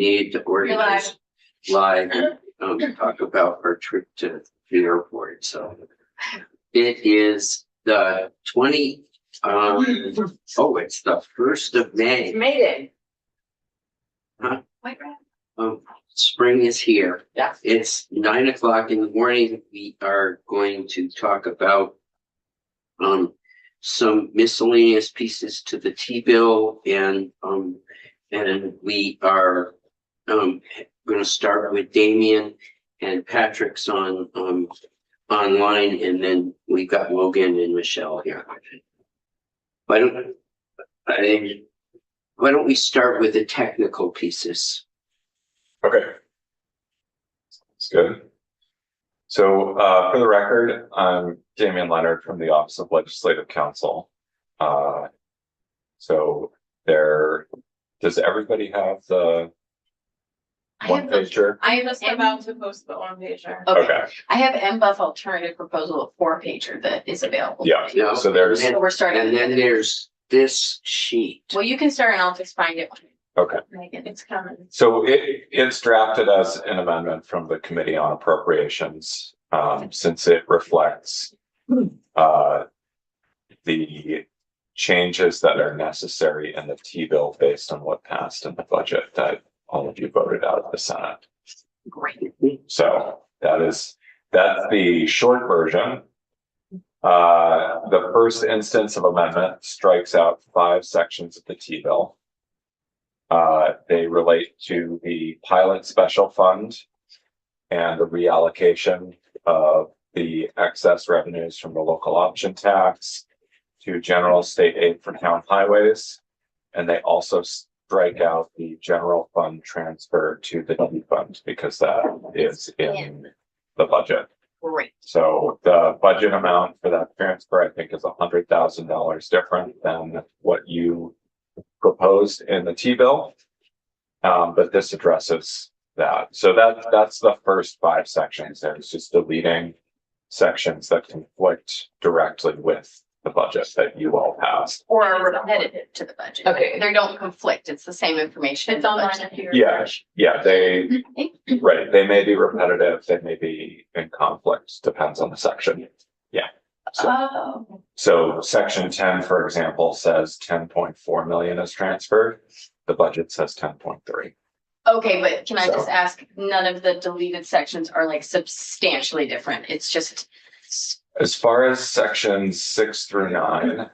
need to organize live, talk about our trip to the airport. So it is the 20, it's the 1st of May. May Day. Huh? Spring is here. Yeah. It's 9 o'clock in the morning. We are going to talk about some miscellaneous pieces to the T-bill, and we are going to start with Damien, and Patrick's on online, and then we got Logan and Michelle here. Why don't we start with the technical pieces? Okay. That's good. So for the record, I'm Damian Leonard from the Office of Legislative Counsel. So does everybody have the one-pager? I am just about to post the one pager. Okay. I have MBUF alternative proposal of 4-pager that is available. Yeah. Yeah. So there's, So we're starting. And then there's this sheet. Well, you can start and I'll just find it. okay. Megan, It's coming. So it's drafted as an amendment from the Committee on Appropriations, since it reflects the changes that are necessary in the T-bill based on what passed in the budget that all of you voted out of the Senate. great. So that's the short version. The first instance of amendment strikes out 5 sections of the T-bill. They relate to the pilot special fund and the reallocation of the excess revenues from the local option tax to general state aid for town highways. And they also strike out the general fund transfer to the T fund because that is in the budget. Great. So the budget amount for that transfer, I think, is $100,000 different than what you proposed in the T-bill. But this addresses that. So that's the first 5 sections. There's just deleting sections that conflict directly with the budget that you all passed. Or are repetitive to the budget. Okay. They don't conflict. It's the same information. It's online if you Yeah, refresh. yeah, right. They may be repetitive. They may be in conflict, depends on the section. Yeah. Oh. So section 10, for example, says 10.4 million is transferred. The budget says 10.3. Okay, but can I just So- ask, none of the deleted sections are like substantially different? It's just. As far as sections 6 through 9,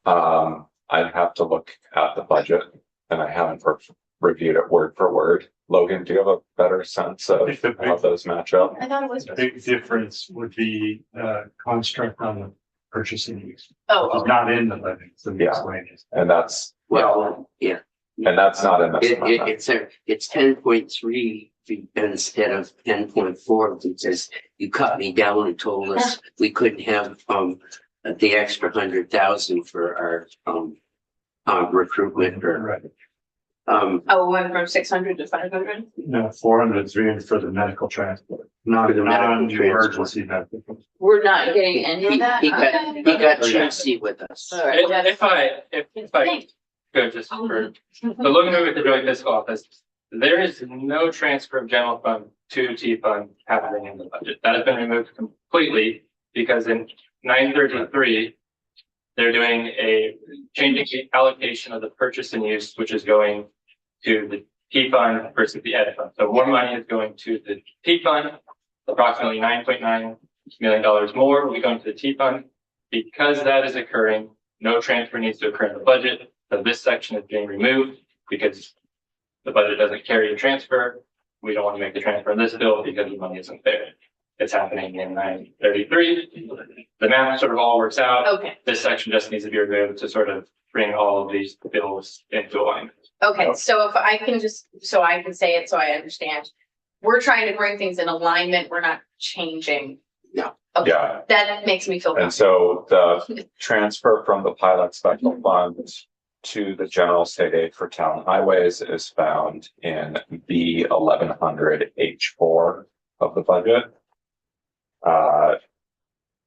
I'd have to look at the budget, and I haven't reviewed it word for word. Logan, do you have a better sense of how those match up? I thought it was. The big difference would be construct on the purchasing use. Oh, It's not in the levy, so Yeah. miscellaneous. And that's Well, yeah. not in this amendment. It's 10.3 instead of 10.4 because you cut me down and told us we couldn't have the extra 100,000 for our recruitment or Right. oh, went from 600 to 500? No, 400, 300 for the medical transport, not For the medical non-emergency medical. We're not getting any of that? he got Okay. juicy with us. All right. If I could just for the looking over at the joint fiscal office, there is no transfer of general fund to T fund happening in the budget. That has been removed completely because in 933, they're doing changing the allocation of the purchase and use, which is going to the T fund versus the ed fund. So more money is going to the T fund, approximately $9.9 million more will be going to the T fund. Because that is occurring, no transfer needs to occur in the budget. So this section is being removed because the budget doesn't carry a transfer. We don't want to make the transfer in this bill because the money isn't there. It's happening in 933. The math sort of all works out. Okay, This section just needs to be removed to sort of bring all of these bills into alignment. okay, so if I can so I can say it so I understand. We're trying to bring things in alignment, we're not changing. No. Okay, Yeah. that makes me feel And comfortable. so the transfer from the pilot special fund to the general state aid for town highways is found in B 1100 H4 of the budget.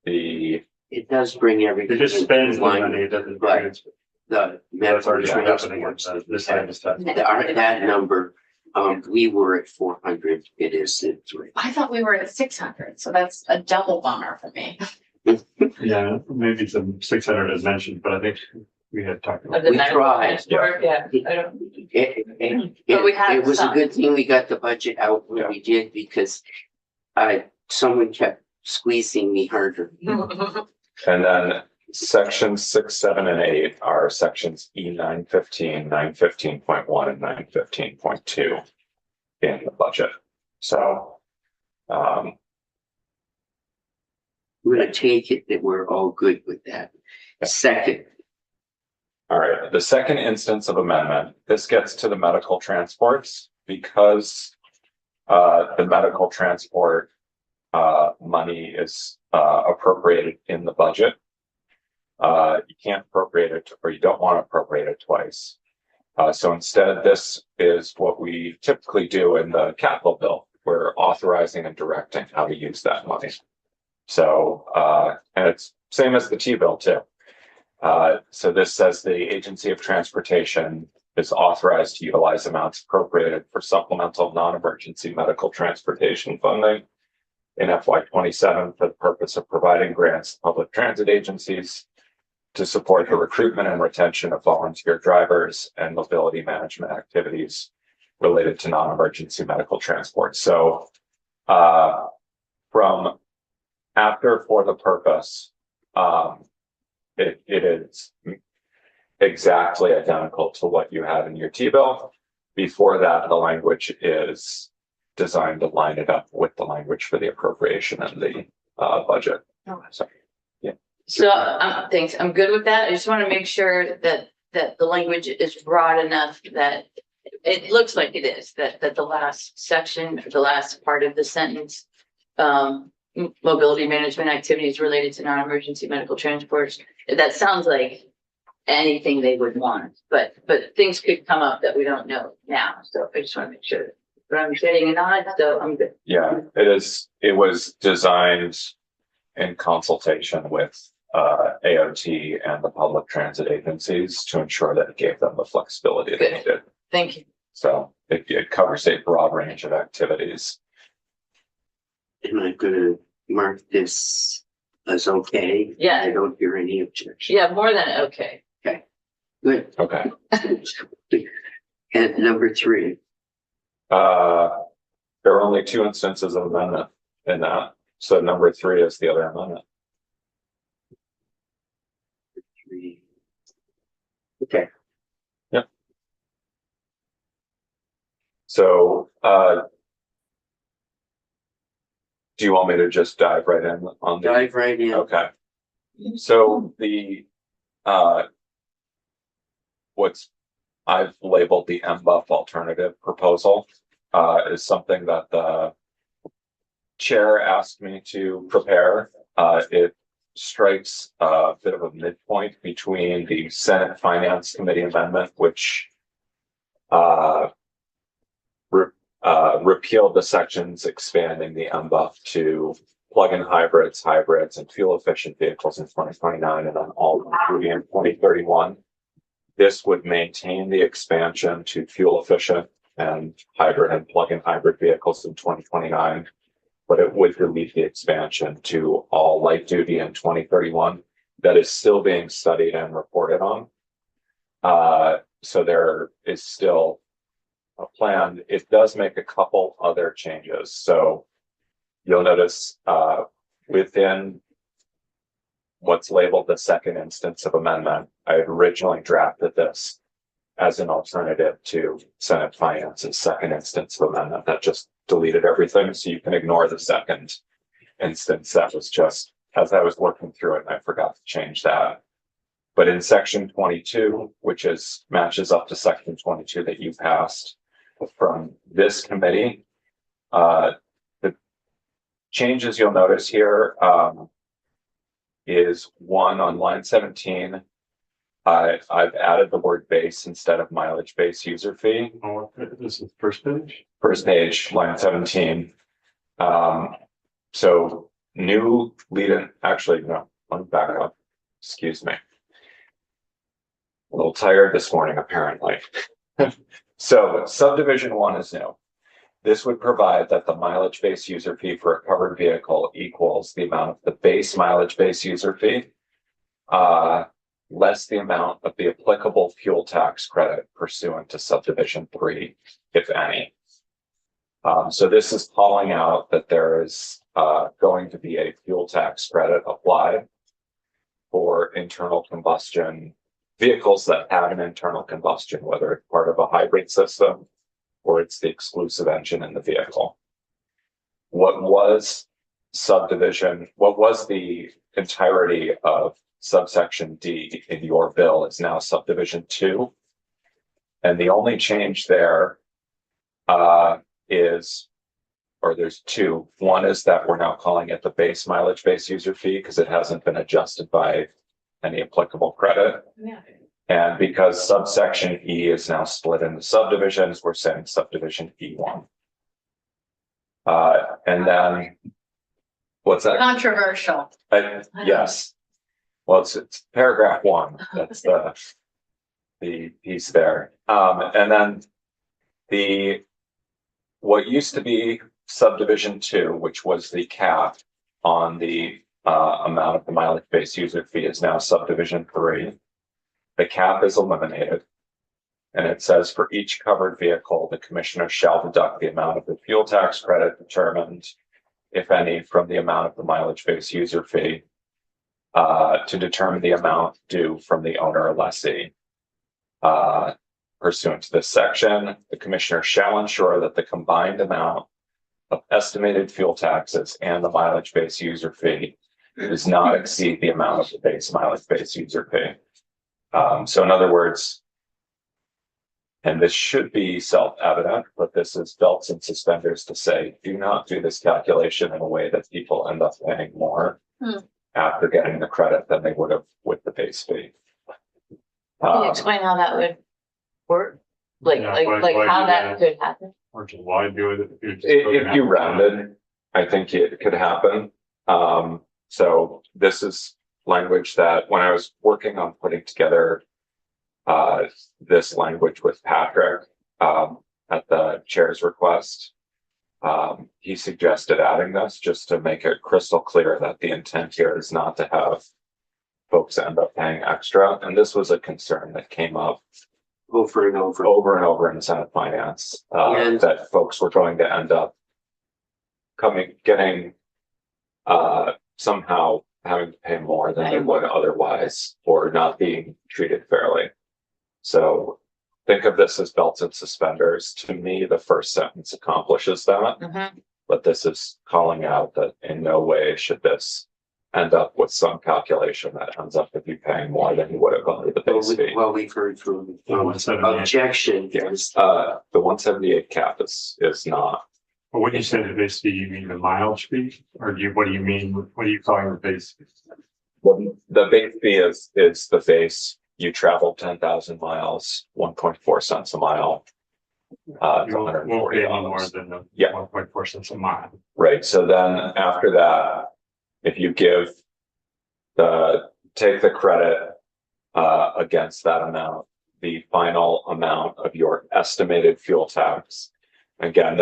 It does bring It everything. just spends the in line money, with it doesn't. Right. The That's already medical happening transport. this time of stuff. That number we were at 400. It is at 3. I thought we were at 600, so that's a double bummer for me. Yeah, maybe the 600 is mentioned, but I think we had talked about. Of the We medical tried, transport, yeah, I don't. But we had It was a some. good thing we got the budget out when Yeah. we did, because someone kept squeezing me harder. And then sections 6, 7, and 8 are sections E 915, 915.1, and 915.2 in the budget. So, We're gonna take it that we're all good with that. Second, all right, the second instance of amendment, this gets to the medical transports because the medical transport money is appropriated in the budget. You can't appropriate it, or you don't want to appropriate it twice. So instead, this is what we typically do in the capital bill. We're authorizing and directing how to use that money. So, and it's same as the T-bill too. So this says the Agency of Transportation is authorized to utilize amounts appropriated for supplemental non-emergency medical transportation funding in FY27 for the purpose of providing grants to public transit agencies to support the recruitment and retention of volunteer drivers and mobility management activities related to non-emergency medical transport. So, from after for the purpose, it is exactly identical to what you had in your T-bill. Before that, the language is designed to line it up with the language for the appropriation and the budget. So, So, thanks, I'm good with that. I just want to make sure that the language is broad enough that it looks like it is, that the last section, the last part of the sentence, mobility management activities related to non-emergency medical transports, that sounds like anything they would want, but things could come up that we don't know now. So I just want to make sure that I'm getting a nod, so I'm good. yeah, it was designed in consultation with AOT and the public transit agencies to ensure that it gave them the flexibility they Good. needed. Thank you. So it covers a broad range of activities. am I gonna mark this as okay? I Yeah, don't hear any objection. yeah, more than okay. Good. Okay. And number 3, There are only 2 instances of amendment in that. So number 3 is the other amendment. 3. Okay, So, do you want me to just dive right in on the? dive right in. Okay. So the, what's I've labeled the MBUF alternative proposal, is something that the chair asked me to prepare. It strikes a bit of a midpoint between the Senate Finance Committee amendment, which repealed the sections expanding the MBUF to plug-in hybrids, and fuel-efficient vehicles in 2029, and then all including in 2031. This would maintain the expansion to fuel-efficient and hybrid and plug-in hybrid vehicles in 2029, but it would delete the expansion to all light-duty in 2031. That is still being studied and reported on. So there is still a plan. It does make a couple other changes. So you'll notice within what's labeled the second instance of amendment, I had originally drafted this as an alternative to Senate Finance's second instance of amendment. That just deleted everything, so you can ignore the second instance. That was just as I was working through it, and I forgot to change that. But in section 22, which is matches up to section 22 that you passed from this committee, the changes you'll notice here is one on line 17. I've added the word base instead of mileage base user fee. Oh, this is the first page. First page, line 17. So new lead in, actually, no, let me back up. Excuse me. A little tired this morning, apparently. So subdivision 1 is new. This would provide that the mileage-based user fee for a covered vehicle equals the amount of the base mileage-based user fee, less the amount of the applicable fuel tax credit pursuant to subdivision 3, if any. So this is calling out that there is going to be a fuel tax credit applied for internal combustion vehicles that have an internal combustion, whether it's part of a hybrid system or it's the exclusive engine in the vehicle. What was the entirety of subsection D in your bill is now subdivision 2. And the only change there there's two. One is that we're now calling it the base mileage-based user fee because it hasn't been adjusted by any applicable credit. Yeah. And because subsection E is now split into subdivisions, we're saying subdivision E1. And then what's that? Controversial. Yes. Well, it's paragraph 1. That's the piece there. And then what used to be subdivision 2, which was the cap on the amount of the mileage-based user fee, is now subdivision 3. The cap is eliminated. And it says for each covered vehicle, the commissioner shall deduct the amount of the fuel tax credit determined, if any, from the amount of the mileage-based user fee to determine the amount due from the owner or lessee. Pursuant to this section, the commissioner shall ensure that the combined amount of estimated fuel taxes and the mileage-based user fee does not exceed the amount of the base mileage-based user fee. So in other words, and this should be self-evident, but this is belts and suspenders to say, do not do this calculation in a way that people end up paying more after getting the credit than they would have with the base fee. Can you explain how that would work? Like Yeah, why how do that could happen? Or just why do it? If you rounded, I think it could happen. So this is language that when I was working on putting together this language with Patrick at the chair's request, he suggested adding this just to make it crystal clear that the intent here is not to have folks end up paying extra. And this was a concern that came up over and over. In Senate Finance, And- that folks were going to end up getting somehow having to pay more than they would otherwise, or not being treated fairly. So think of this as belts and suspenders. To me, the first sentence accomplishes that, but this is calling out that in no way should this end up with some calculation that ends up with you paying more than you would have under the base fee. Well, we've heard from 178. objection. Yes, the 178 cap is not. But when you say the base fee, you mean the mileage fee, or what do you mean? What are you calling the base fee? Well, the base fee is the base. You travel 10,000 miles, 1.4 cents a mile. You won't pay any $140. more than the Yeah. 1.4 cents a mile. Right. So then after that, if you take the credit against that amount, the final amount of your estimated fuel tax. Again,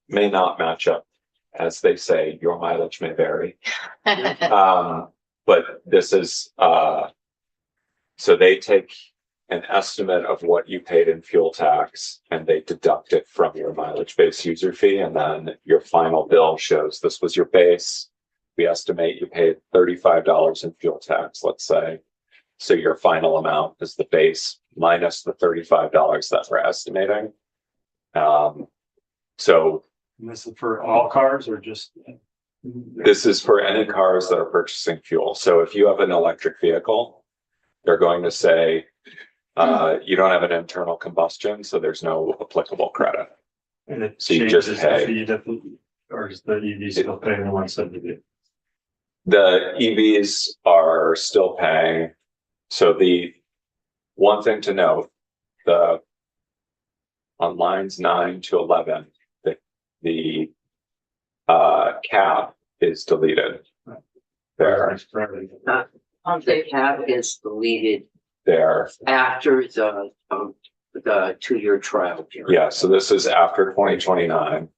may not match up. As they say, your mileage may vary. But this is, so they take an estimate of what you paid in fuel tax and they deduct it from your mileage-based user fee. And then your final bill shows this was your base. We estimate you paid $35 in fuel tax, let's say. So your final amount is the base minus the $35 that we're estimating. So And this is for all cars or just? this is for any cars that are purchasing fuel. So if you have an electric vehicle, they're going to say, you don't have an internal combustion, so there's no applicable credit. And it So you changes just the pay. fee or is the EV still paying the 178? The EVs are still paying. So the one thing to note, on lines 9 to 11, the cap is deleted. There, The cap is deleted there. after the the 2-year trial period. Yeah, so this is after 2029.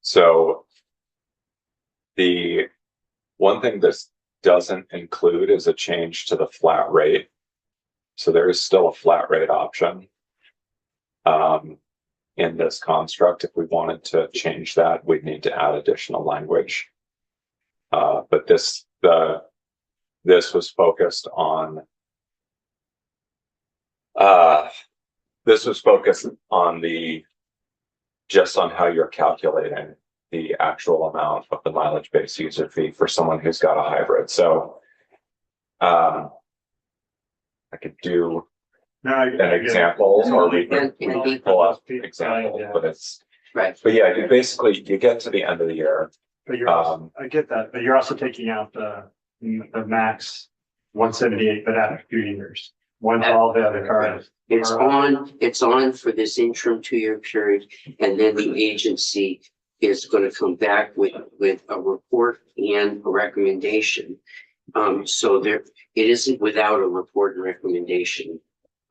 So the one thing this doesn't include is a change to the flat rate. So there is still a flat rate option in this construct. If we wanted to change that, we'd need to add additional language. But this was focused on just on how you're calculating the actual amount of the mileage-based user fee for someone who's got a hybrid. So I could do No, I an get it. example, or we And- can pull up an example, but Right. you basically, you get to the end of the year. But you're, I get that, but you're also taking out the max 178, but after 2 years. Once all the other cars. It's on for this interim 2-year period, and then the agency is gonna come back with a report and a recommendation. So it isn't without a report and recommendation.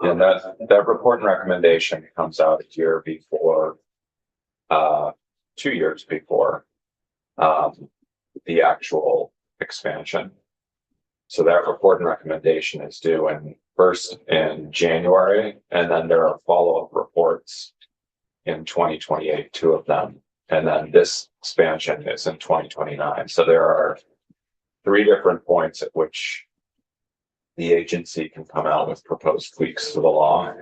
And that report and recommendation comes out a year before, 2 years before, the actual expansion. So that report and recommendation is due first in January, and then there are follow-up reports in 2028, 2 of them. And then this expansion is in 2029. So there are 3 different points at which the agency can come out with proposed tweaks to the law.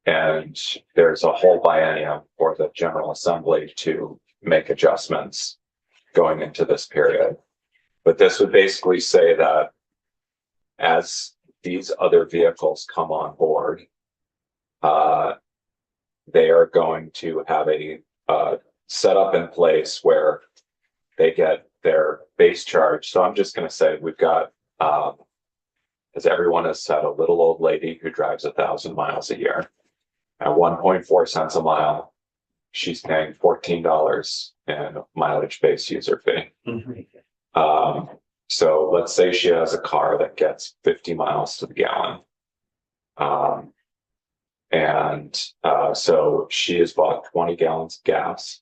And there's a whole biennium for the General Assembly to make adjustments going into this period. But this would basically say that as these other vehicles come on board, they are going to have a setup in place where they get their base charge. So I'm just going to say we've got, as everyone has said, a little old lady who drives 1,000 miles a year at 1.4 cents a mile. She's paying $14 in mileage-based user fee. So let's say she has a car that gets 50 miles to the gallon. So she has bought 20 gallons of gas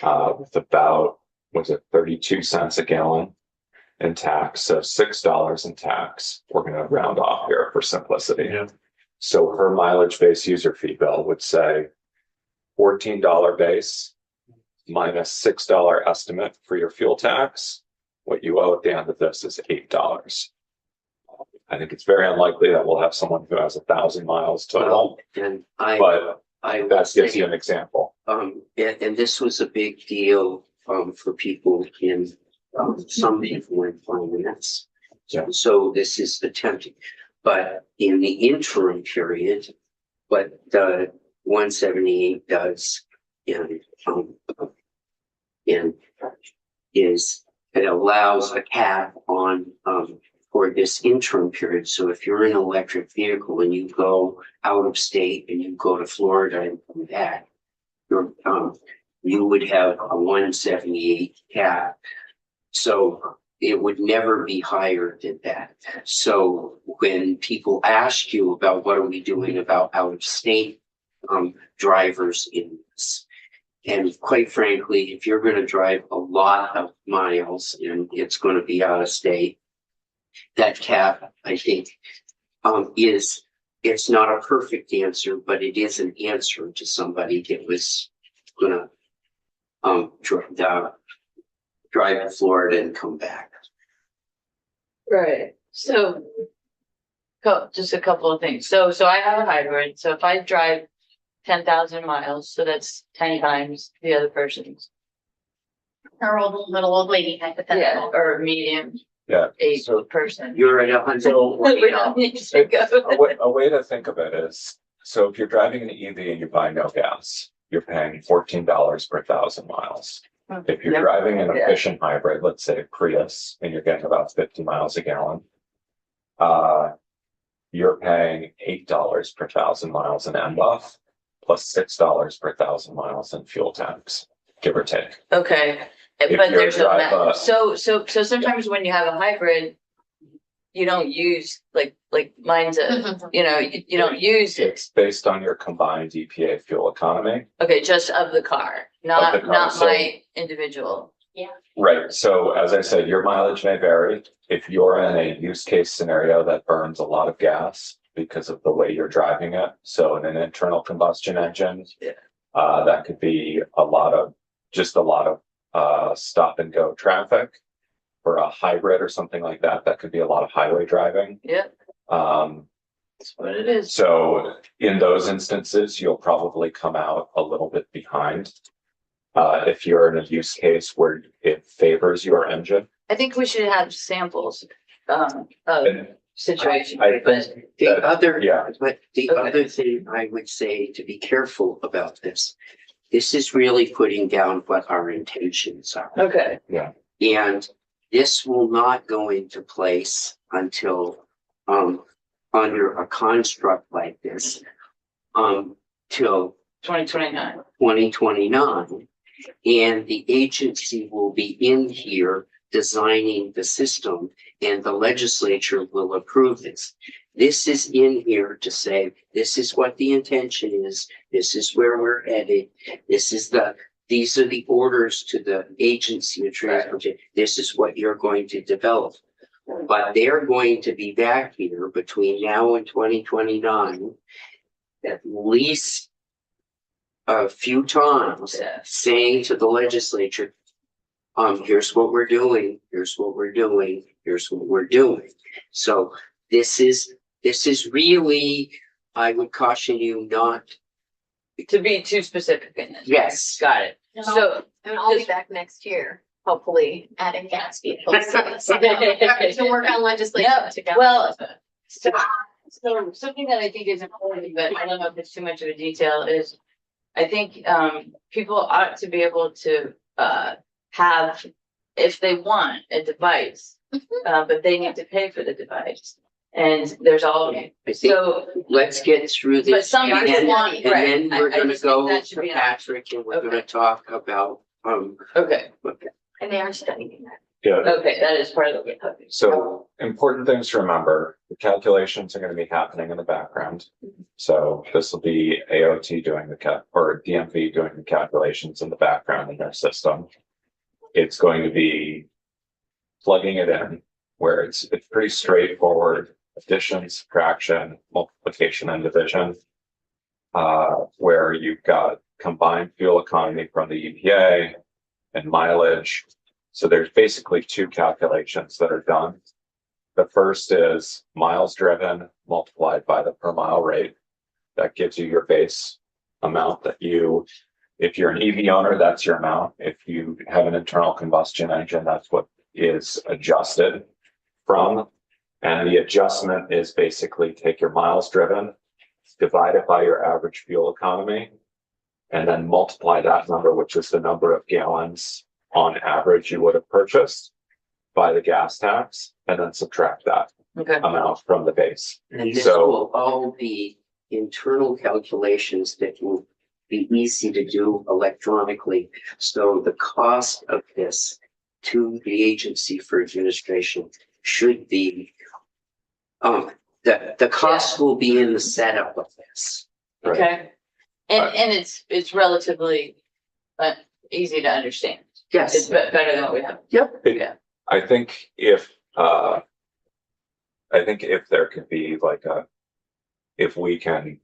with about, was it 32 cents a gallon in tax? So $6 in tax. We're going to round off here for simplicity. Yeah. So her mileage-based user fee bill would say $14 base minus $6 estimate for your fuel tax. What you owe at the end of this is $8. I think it's very unlikely that we'll have someone who has 1,000 miles total, And but I that gives you an example. and this was a big deal, for people some people in finance. Yeah. So this is attempting, but in the interim period, what the 178 does is it allows a cap on, for this interim period. So if you're in an electric vehicle and you go out of state and you go to Florida and come back, you would have a 178 cap. So it would never be higher than that. So when people ask you about what are we doing about out of state drivers in this, and quite frankly, if you're going to drive a lot of miles and it's going to be out of state, that cap, I think, it's not a perfect answer, but it is an answer to somebody that was going to drive to Florida and come back. Right, so just a couple of things. So I have a hybrid, so if I drive 10,000 miles, so that's 10 times the other person's. Her little old lady Yeah, hypothetical. or medium Yeah. age So- person. You're at 100. So We don't need to go. a way to think of it is, so if you're driving an EV and you buy no gas, you're paying $14 per 1,000 miles. If you're Yep. driving an Yeah. efficient hybrid, let's say a Prius, and you're getting about 50 miles a gallon, you're paying $8 per 1,000 miles in MBUF, plus $6 per 1,000 miles in fuel tax, give or take. Okay, If but you're there's a, drive, so sometimes when you have a hybrid, you don't use, like mine's a, you don't use it. It's based on your combined EPA fuel economy. Okay, just of the car, not car, so- my individual. Right, so as I said, your mileage may vary. If you're in a use case scenario that burns a lot of gas because of the way you're driving it, so in an internal combustion engine. Yeah. That could be a lot of stop and go traffic. For a hybrid or something like that, that could be a lot of highway driving. Yep, Um, that's what it is. so in those instances, you'll probably come out a little bit behind. If you're in a use case where it favors your engine. I think we should have samples, of And situation, I but, think The that- other, yeah. but the Okay. other thing I would say to be careful about this. This is really putting down what our intentions are. okay, And this will not go into place until, under a construct like this, till 2029. 2029. And the agency will be in here designing the system and the legislature will approve this. This is in here to say, this is what the intention is. This is where we're headed. These are the orders to the agency of transportation. This is what you're going to develop. But they're going to be back here between now and 2029 at least a few times Yeah. saying to the legislature, here's what we're doing, here's what we're doing, here's what we're doing. So this is really, I would caution you not, To be too specific in this. yes. Got it. So, And I'll be back next year, hopefully adding gas vehicles. To work on legislation Yeah, together. well, so something that I think is important, but I don't know if it's too much of a detail, is I think people ought to be able to have, if they want a device, but they need to pay for the device. And there's all, I think, so, let's get through but this. some And people then- want, and right. then we're I gonna just think go that should to be an Patrick and we're Okay. gonna talk about, Okay, And they are studying that. Yeah, okay, that is part of the. so important things to remember, the calculations are gonna be happening in the background. So this will be AOT doing or DMV doing the calculations in the background in their system. It's going to be plugging it in where it's pretty straightforward, addition, subtraction, multiplication and division. Where you've got combined fuel economy from the EPA and mileage. So there's basically two calculations that are done. The first is miles driven multiplied by the per mile rate. That gives you your base amount that if you're an EV owner, that's your amount. If you have an internal combustion engine, that's what is adjusted from. And the adjustment is basically take your miles driven, divide it by your average fuel economy, and then multiply that number, which is the number of gallons on average you would have purchased, by the gas tax, and then subtract that Okay, amount from the base. and this So- will all be internal calculations that will be easy to do electronically. So the cost of this to the agency for administration should be, the cost will be in the setup of this. okay. And it's relatively easy to understand. It's Yes, better than what we have. I think if there could be if we can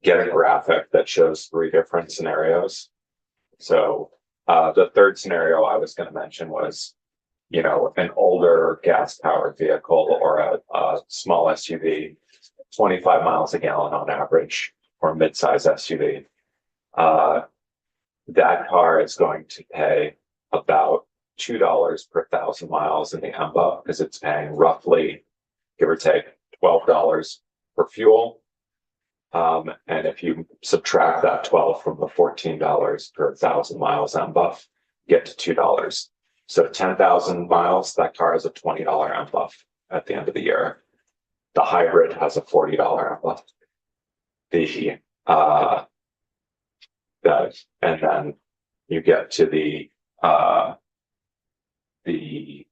get a graphic that shows three different scenarios. So, the third scenario I was gonna mention was, an older gas powered vehicle or a small SUV, 25 miles a gallon on average, or mid-size SUV. That car is going to pay about $2 per 1,000 miles in the EMBA because it's paying roughly, give or take, $12 for fuel. And if you subtract that 12 from the $14 per 1,000 miles EMBA, get to $2. So 10,000 miles, that car has a $20 EMBA at the end of the year. The hybrid has a $40 EMBA. And then you get to the The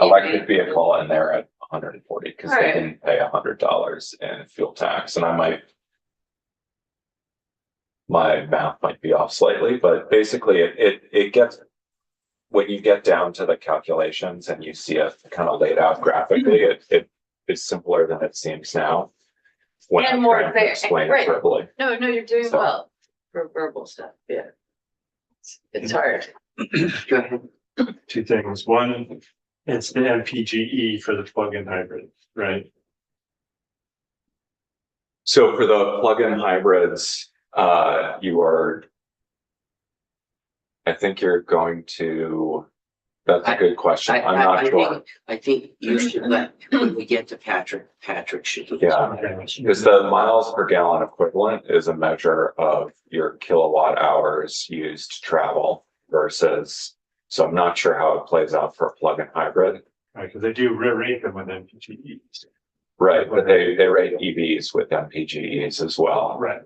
electric vehicle and they're at 140 because they Alright. didn't pay $100 in fuel tax, and my math might be off slightly, but basically it gets, when you get down to the calculations and you see it kind of laid out graphically, it is simpler than it seems now. When And I'm more trying to fair, explain it right. verbally. No, you're doing So- well for verbal stuff, yeah. It's hard. Go ahead. Two things. One, it's the MPGE for the plug-in hybrid, right? So for the plug-in hybrids, you are, I think you're going to, that's a good question. I'm not sure. I think you should let, when we get to Patrick should. Yeah. Because the miles per gallon equivalent is a measure of your kilowatt hours used to travel versus, so I'm not sure how it plays out for a plug-in hybrid. Right, because they do rate them with MPGEs. Right, but they rate EVs with MPGEs as well. Right.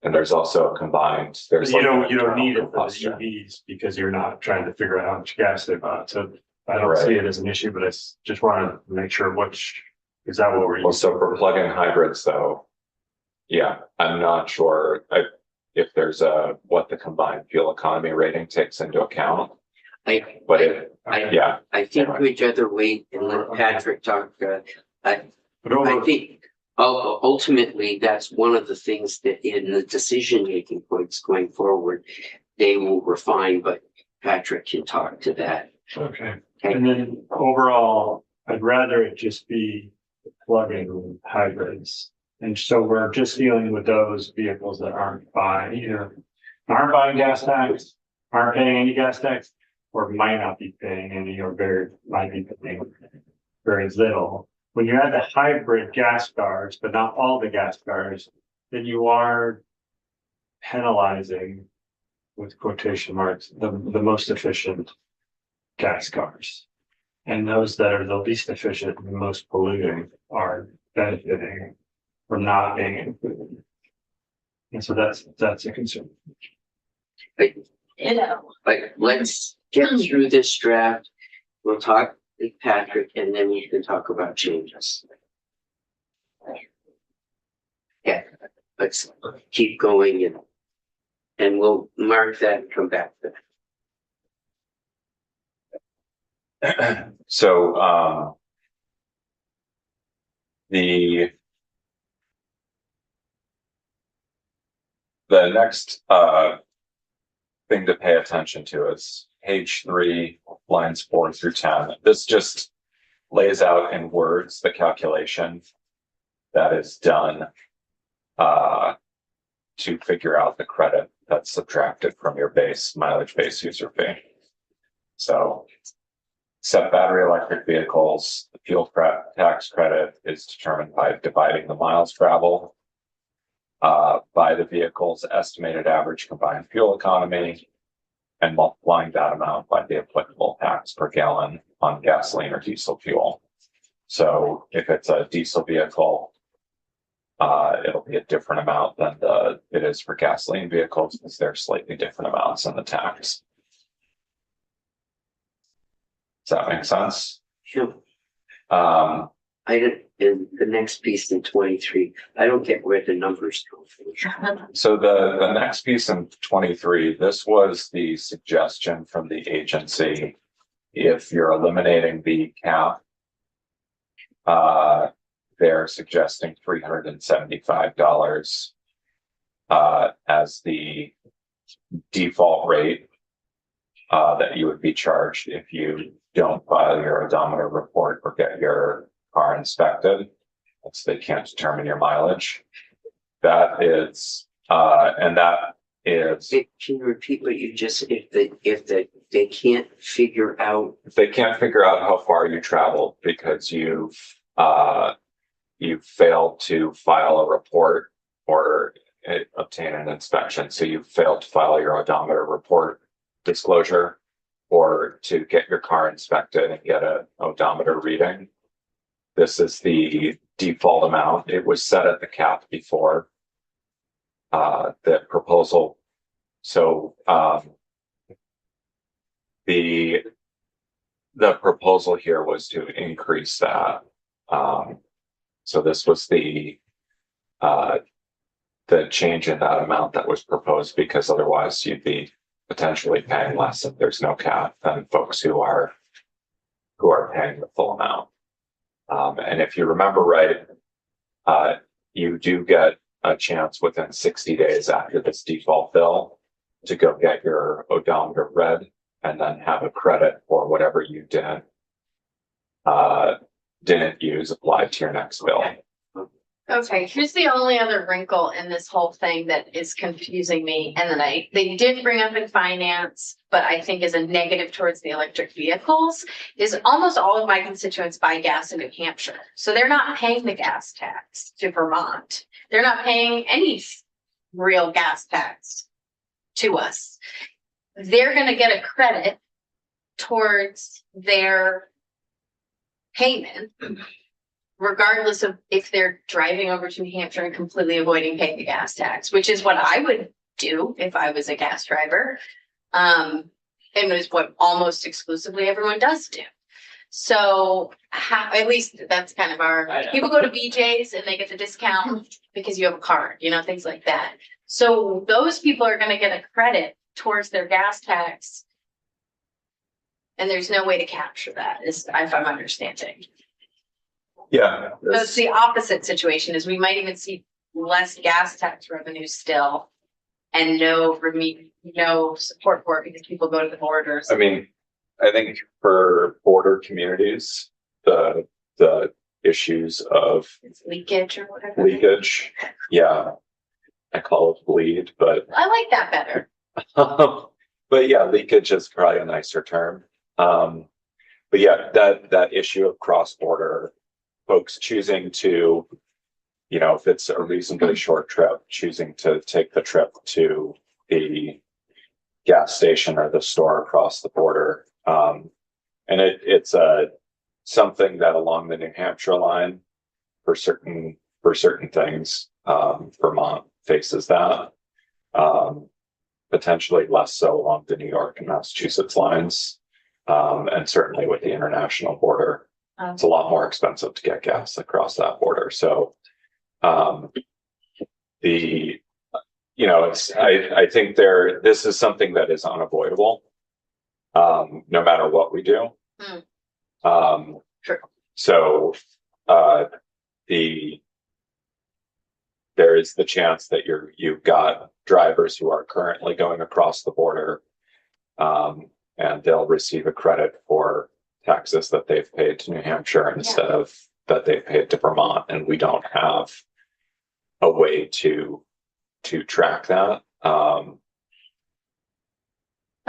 And there's also a combined, But there's. you like don't an need it internal for the combustion. EVs because you're not trying to figure out how much gas they bought. So I don't Right. see it as an issue, but I just want to make sure is that what we're Well, using? so for plug-in hybrids though, yeah, I'm not sure if there's what the combined fuel economy rating takes into account, but yeah, I think we'd rather wait and let Patrick talk. But I think ultimately, that's one of the things that in the decision-making points going forward, they will refine, but Patrick can talk to that. Okay, and then overall, I'd rather it just be plug-in hybrids. And so we're just dealing with those vehicles that aren't buying gas tax, aren't paying any gas tax, or might not be paying any, or might be paying very little. When you add the hybrid gas cars, but not all the gas cars, then you are penalizing, with quotation marks, the most efficient gas cars. And those that are the least efficient and the most polluting are benefiting from not being included. And so that's a concern. You know, But let's get through this draft. We'll talk with Patrick and then we can talk about changes. Yeah, let's keep going and we'll mark that and come back to that. so the next thing to pay attention to is page 3, lines 4 through 10. This just lays out in words the calculation that is done to figure out the credit that's subtracted from your mileage base user fee. So set battery electric vehicles, the fuel tax credit is determined by dividing the miles traveled by the vehicle's estimated average combined fuel economy and multiplying that amount by the applicable tax per gallon on gasoline or diesel fuel. So if it's a diesel vehicle, it'll be a different amount than it is for gasoline vehicles because they're slightly different amounts in the tax. Does that make sense? Sure. Um, I don't, in the next piece in 23, I don't get where the numbers come from. So the next piece in 23, this was the suggestion from the agency. If you're eliminating the cap, they're suggesting $375 as the default rate that you would be charged if you don't file your odometer report or get your car inspected. So they can't determine your mileage. That is, and that is, Can you repeat what you just, if they can't figure out, if they can't figure out how far you traveled because you failed to file a report or obtain an inspection. So you failed to file your odometer report disclosure or to get your car inspected and get an odometer reading. This is the default amount. It was set at the cap before the proposal. So the proposal here was to increase that So this was the change in that amount that was proposed, because otherwise you'd be potentially paying less if there's no cap than folks who are paying the full amount. And if you remember right, you do get a chance within 60 days after this default bill to go get your odometer read and then have a credit for whatever you didn't use applied to your next bill. Okay, here's the only other wrinkle in this whole thing that is confusing me, and then they did bring up in finance, but I think is a negative towards the electric vehicles, is almost all of my constituents buy gas in New Hampshire. So they're not paying the gas tax to Vermont. They're not paying any real gas tax to us. They're gonna get a credit towards their payment, regardless of if they're driving over to New Hampshire and completely avoiding paying the gas tax, which is what I would do if I was a gas driver. And is what almost exclusively everyone does do. So at least that's kind of people go to BJ's and they get the discount because you have a card, things like that. So those people are going to get a credit towards their gas tax. And there's no way to capture that, if I'm understanding. Yeah. So it's the opposite situation, is we might even see less gas tax revenue still and no support for it because people go to the borders. I mean, I think for border communities, the issues of It's leakage or whatever. leakage, yeah, I call it bleed, but I like that better. but yeah, leakage is probably a nicer term. But yeah, that issue of cross-border folks choosing to, if it's a reasonably short trip, choosing to take the trip to the gas station or the store across the border. And it's something that along the New Hampshire line for certain things, Vermont faces that. Potentially less so along the New York and Massachusetts lines. And certainly with the international border, it's a lot more expensive to get gas across that border. So, I think this is something that is unavoidable, no matter what we do. Sure. So, there is the chance that you've got drivers who are currently going across the border, and they'll receive a credit for taxes that they've paid to New Hampshire instead of that they've paid to Vermont, and we don't have a way to track that.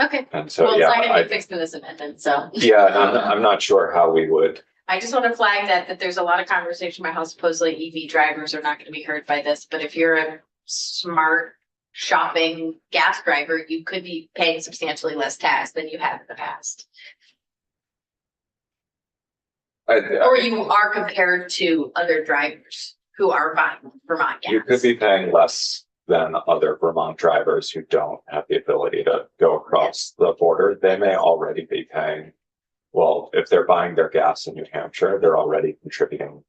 Okay. And so, Well, it's not gonna I be fixed in this amendment, so. yeah, I'm not sure how we would. I just want to flag that there's a lot of conversation about how supposedly EV drivers are not going to be hurt by this, but if you're a smart shopping gas driver, you could be paying substantially less tax than you have in the past. Or you are compared to other drivers who are buying Vermont gas. You could be paying less than other Vermont drivers who don't have the ability to go across the border. They may already be paying. Well, if they're buying their gas in New Hampshire, they're already contributing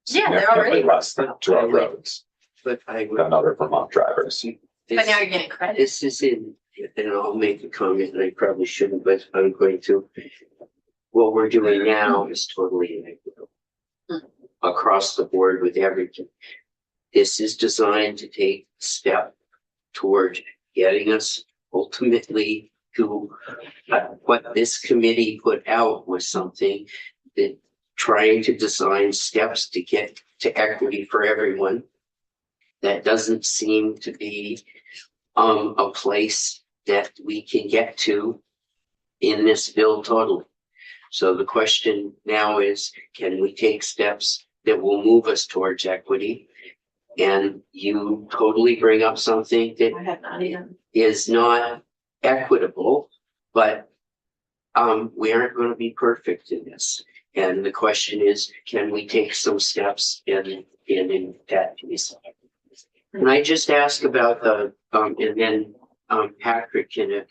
Yeah, they're significantly already. less than to our roads But I would. than other Vermont drivers. But now you're getting credit. This is and I'll make a comment, and I probably shouldn't, but I'm going to. What we're doing now is totally inequitable. Across the board with everything. This is designed to take a step toward getting us ultimately to what this committee put out was something that trying to design steps to get to equity for everyone. That doesn't seem to be a place that we can get to in this bill totally. So the question now is, can we take steps that will move us towards equity? And you totally bring up something that I have not even. is not equitable, but we aren't going to be perfect in this. And the question is, can we take some steps in that piece? And I just ask about the and then Patrick can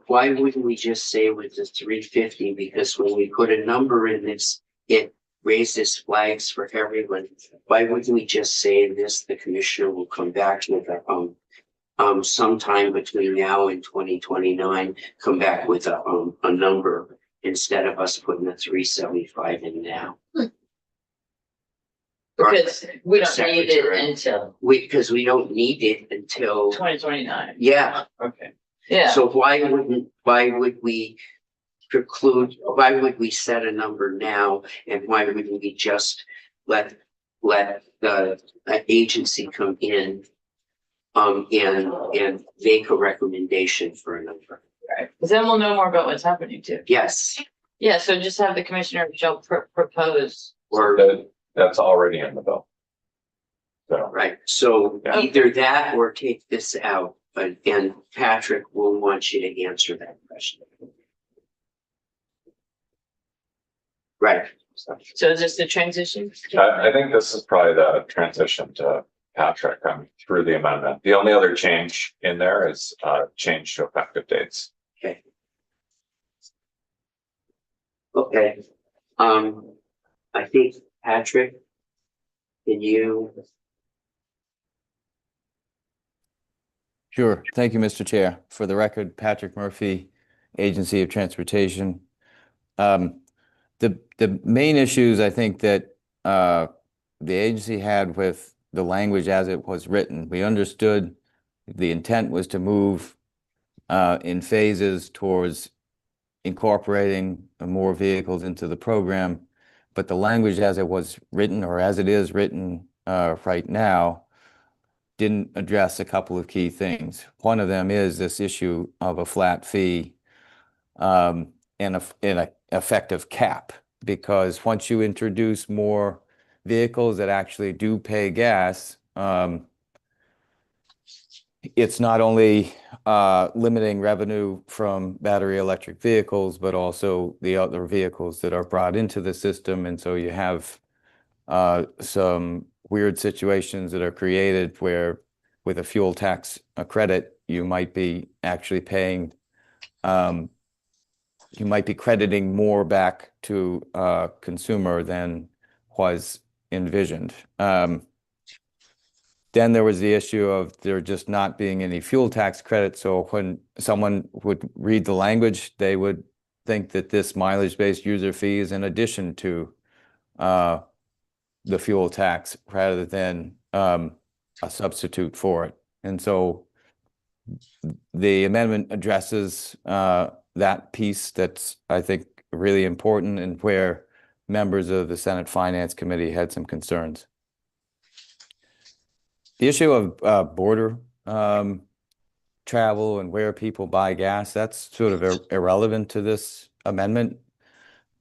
why wouldn't we just say with the 350? Because when we put a number in this, it raises flags for everyone. Why wouldn't we just say this, the commissioner will come back with a, sometime between now and 2029, come back with a number instead of us putting the 375 in now. Because we don't need it Secretary. until Because we don't need it until, 2029. yeah. Okay. Yeah, So why would we preclude, why would we set a number now? And why wouldn't we just let the agency come in and make a recommendation for a number? right. Because then we'll know more about what's happening too. Yes, Yeah, so just have the commissioner shall propose. or, That's already in the bill. So, right, so Yeah. either that or take this out, and Patrick will want you to answer that question. Right. So is this the transition? I think this is probably the transition to Patrick through the amendment. The only other change in there is change to effective dates. Okay, I think Patrick, can you? Sure. Thank you, Mr. Chair. For the record, Patrick Murphy, Agency of Transportation. The main issues I think that the agency had with the language as it was written, we understood the intent was to move in phases towards incorporating more vehicles into the program, but the language as it was written, or as it is written right now, didn't address a couple of key things. One of them is this issue of a flat fee and an effective cap, because once you introduce more vehicles that actually do pay gas, it's not only limiting revenue from battery electric vehicles, but also the other vehicles that are brought into the system. And so you have some weird situations that are created where with a fuel tax credit, you might be actually paying, you might be crediting more back to consumer than was envisioned. Then there was the issue of there just not being any fuel tax credit. So when someone would read the language, they would think that this mileage-based user fee is in addition to the fuel tax rather than a substitute for it. And so the amendment addresses that piece that's, I think, really important, and where members of the Senate Finance Committee had some concerns. The issue of border travel and where people buy gas, that's sort of irrelevant to this amendment.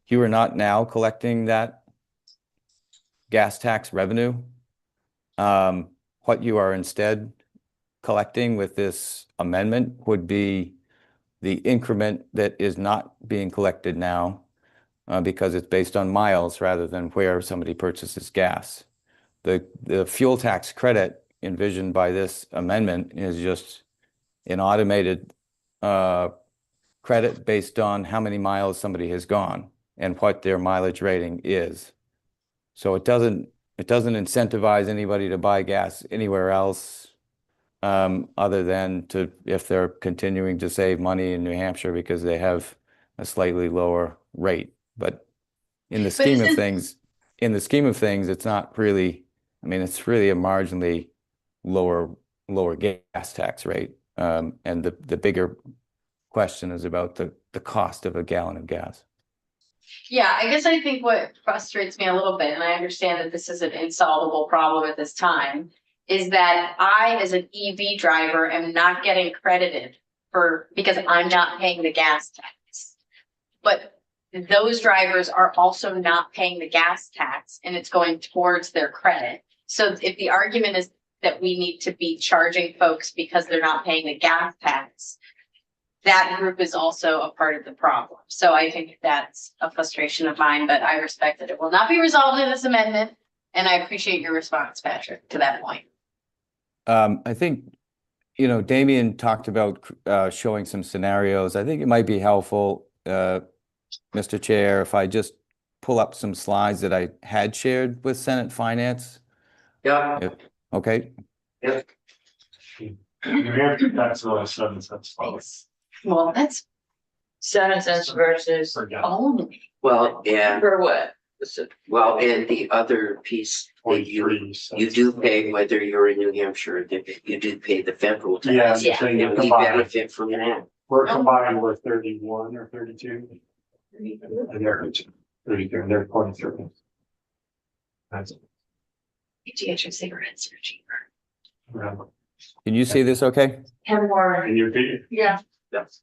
You are not now collecting that gas tax revenue. What you are instead collecting with this amendment would be the increment that is not being collected now because it's based on miles rather than where somebody purchases gas. The fuel tax credit envisioned by this amendment is just an automated credit based on how many miles somebody has gone and what their mileage rating is. So it doesn't incentivize anybody to buy gas anywhere else other than if they're continuing to save money in New Hampshire because they have a slightly lower rate. But in the scheme of things, it's not really, I mean, it's really a marginally lower gas tax rate. And the bigger question is about the cost of a gallon of gas. Yeah, I guess I think what frustrates me a little bit, and I understand that this is an insolvable problem at this time, is that I, as an EV driver, am not getting credited because I'm not paying the gas tax. But those drivers are also not paying the gas tax, and it's going towards their credit. So if the argument is that we need to be charging folks because they're not paying the gas tax, that group is also a part of the problem. So I think that's a frustration of mine, but I respect that it will not be resolved in this amendment. And I appreciate your response, Patrick, to that point. I think, Damien talked about showing some scenarios. I think it might be helpful, Mr. Chair, if I just pull up some slides that I had shared with Senate Finance. Yeah, Okay, New Hampshire tax law is 7 cents. Thanks. Well, that's 7 cents versus Per gallon. only well, and, for what? well, and the other piece that you 23 cents. you do pay, whether you're in New Hampshire, you do pay the federal tax. Yeah, Yeah. so you And we combine, benefit from that. we're combined, we're 31 or 32. And they're 32, and they're 23. That's DHS cigarettes are cheaper. around. can you see this okay? Have more. And you pay, Yeah. yes.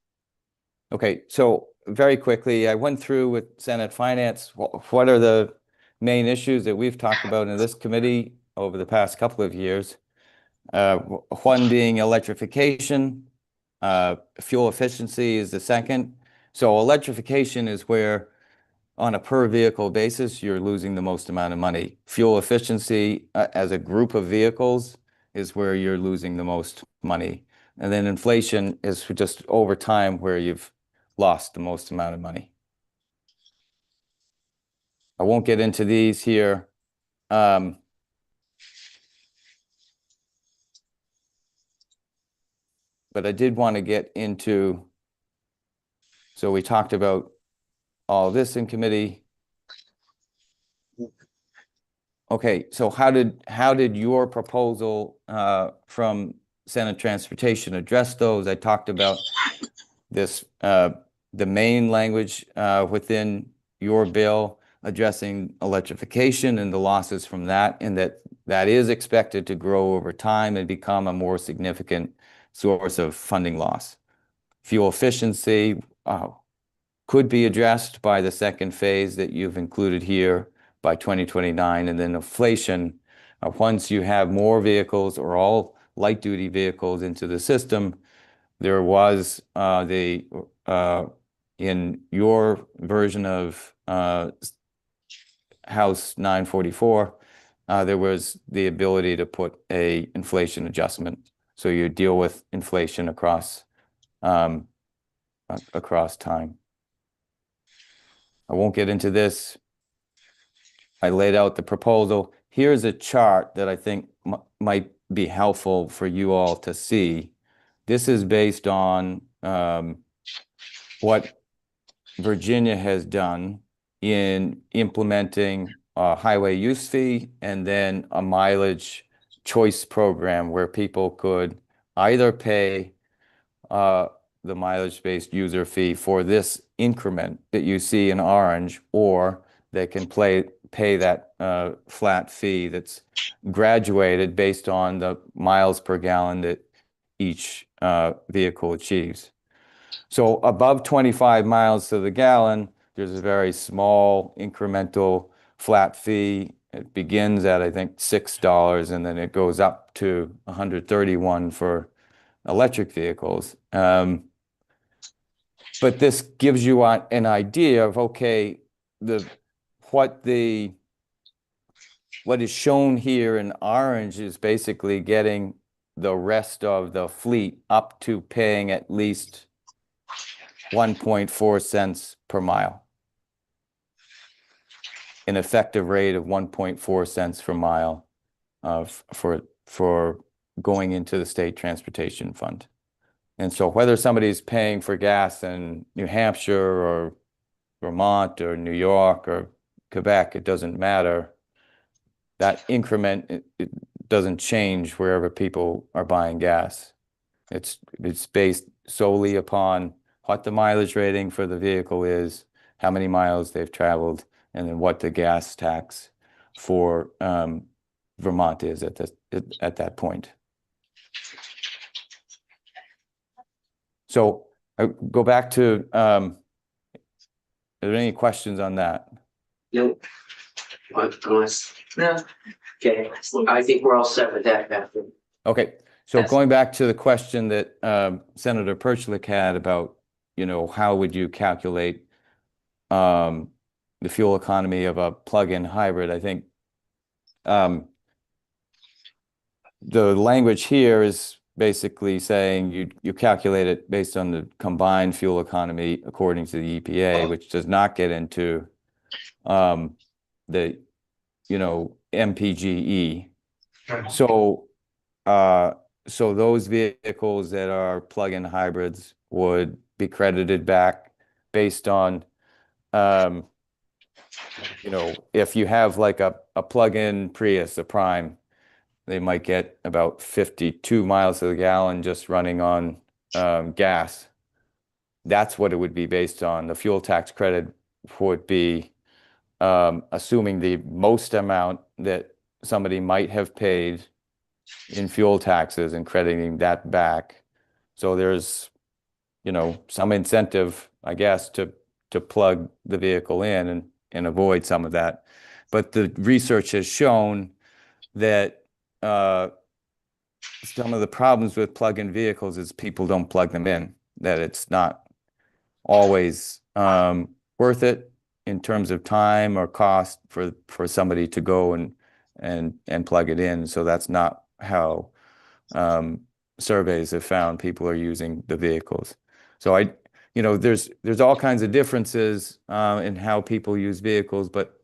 Okay, so very quickly, I went through with Senate Finance, what are the main issues that we've talked about in this committee over the past couple of years? One being electrification, fuel efficiency is the second. So electrification is where on a per vehicle basis, you're losing the most amount of money. Fuel efficiency as a group of vehicles is where you're losing the most money. And then inflation is just over time where you've lost the most amount of money. I won't get into these here. But I did want to get into, so we talked about all this in committee. Okay, so how did your proposal from Senate Transportation address those? I talked about this, the main language within your bill addressing electrification and the losses from that, and that is expected to grow over time and become a more significant source of funding loss. Fuel efficiency could be addressed by the second phase that you've included here by 2029, and then inflation, once you have more vehicles or all light duty vehicles into the system, there was in your version of House 944, there was the ability to put a inflation adjustment. So you deal with inflation across time. I won't get into this. I laid out the proposal. Here's a chart that I think might be helpful for you all to see. This is based on what Virginia has done in implementing a highway use fee and then a mileage choice program where people could either pay the mileage-based user fee for this increment that you see in orange, or they can pay that flat fee that's graduated based on the miles per gallon that each vehicle achieves. So above 25 miles to the gallon, there's a very small incremental flat fee. It begins at, I think, $6, and then it goes up to $131 for electric vehicles. But this gives you an idea of, okay, what is shown here in orange is basically getting the rest of the fleet up to paying at least 1.4 cents per mile. An effective rate of 1.4 cents per mile for going into the state transportation fund. And so whether somebody's paying for gas in New Hampshire or Vermont or New York or Quebec, it doesn't matter. That increment, it doesn't change wherever people are buying gas. It's based solely upon what the mileage rating for the vehicle is, how many miles they've traveled, and then what the gas tax for Vermont is at that point. So I go back to, are there any questions on that? No. Unless, No. okay, I think we're all set with that, Catherine. Okay, so Yes. going back to the question that Senator Perchlik had about, how would you calculate the fuel economy of a plug-in hybrid? I think the language here is basically saying you calculate it based on the combined fuel economy according to the EPA, which does not get into the, MPGE. So, so those vehicles that are plug-in hybrids would be credited back based on, if you have like a plug-in Prius, a Prime, they might get about 52 miles to the gallon just running on gas. That's what it would be based on. The fuel tax credit would be assuming the most amount that somebody might have paid in fuel taxes and crediting that back. So there's, some incentive, I guess, to plug the vehicle in and avoid some of that. But the research has shown that some of the problems with plug-in vehicles is people don't plug them in, that it's not always worth it in terms of time or cost for somebody to go and plug it in. So that's not how surveys have found people are using the vehicles. So there's all kinds of differences in how people use vehicles, but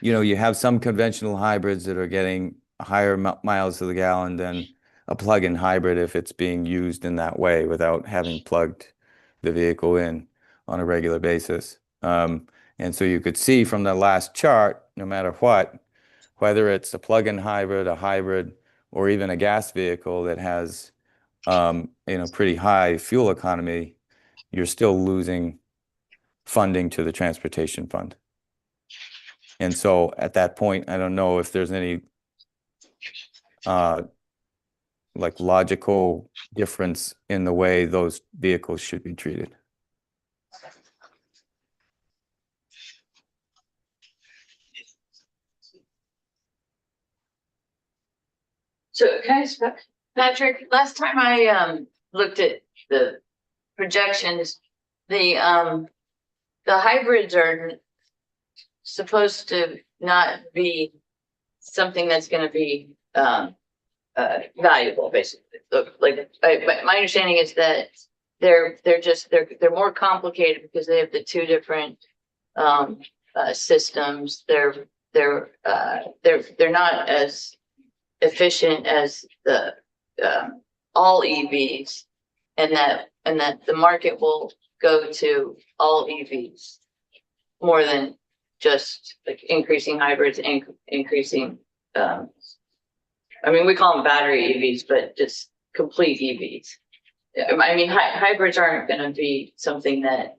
you have some conventional hybrids that are getting higher miles to the gallon than a plug-in hybrid if it's being used in that way without having plugged the vehicle in on a regular basis. And so you could see from the last chart, no matter what, whether it's a plug-in hybrid, a hybrid, or even a gas vehicle that has pretty high fuel economy, you're still losing funding to the transportation fund. And so at that point, I don't know if there's any like logical difference in the way those vehicles should be treated. So guys, Patrick, last time I looked at the projections, the hybrids are supposed to not be something that's going to be valuable, basically. Like my understanding is that they're more complicated because they have the two different systems. They're not as efficient as the all EVs, and that the market will go to all EVs more than just like increasing hybrids and increasing we call them battery EVs, but just complete EVs. Hybrids aren't going to be something that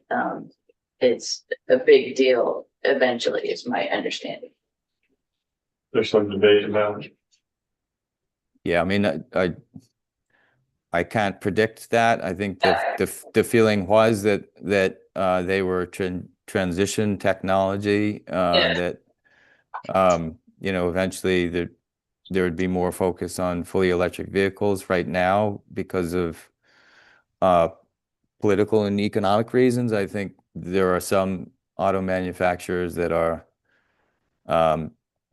it's a big deal eventually, is my understanding. There's some debate about it. Yeah, I can't predict that. I think the feeling was that they were transition technology, that eventually there would be more focus on fully electric vehicles. Right now, because of political and economic reasons, I think there are some auto manufacturers that are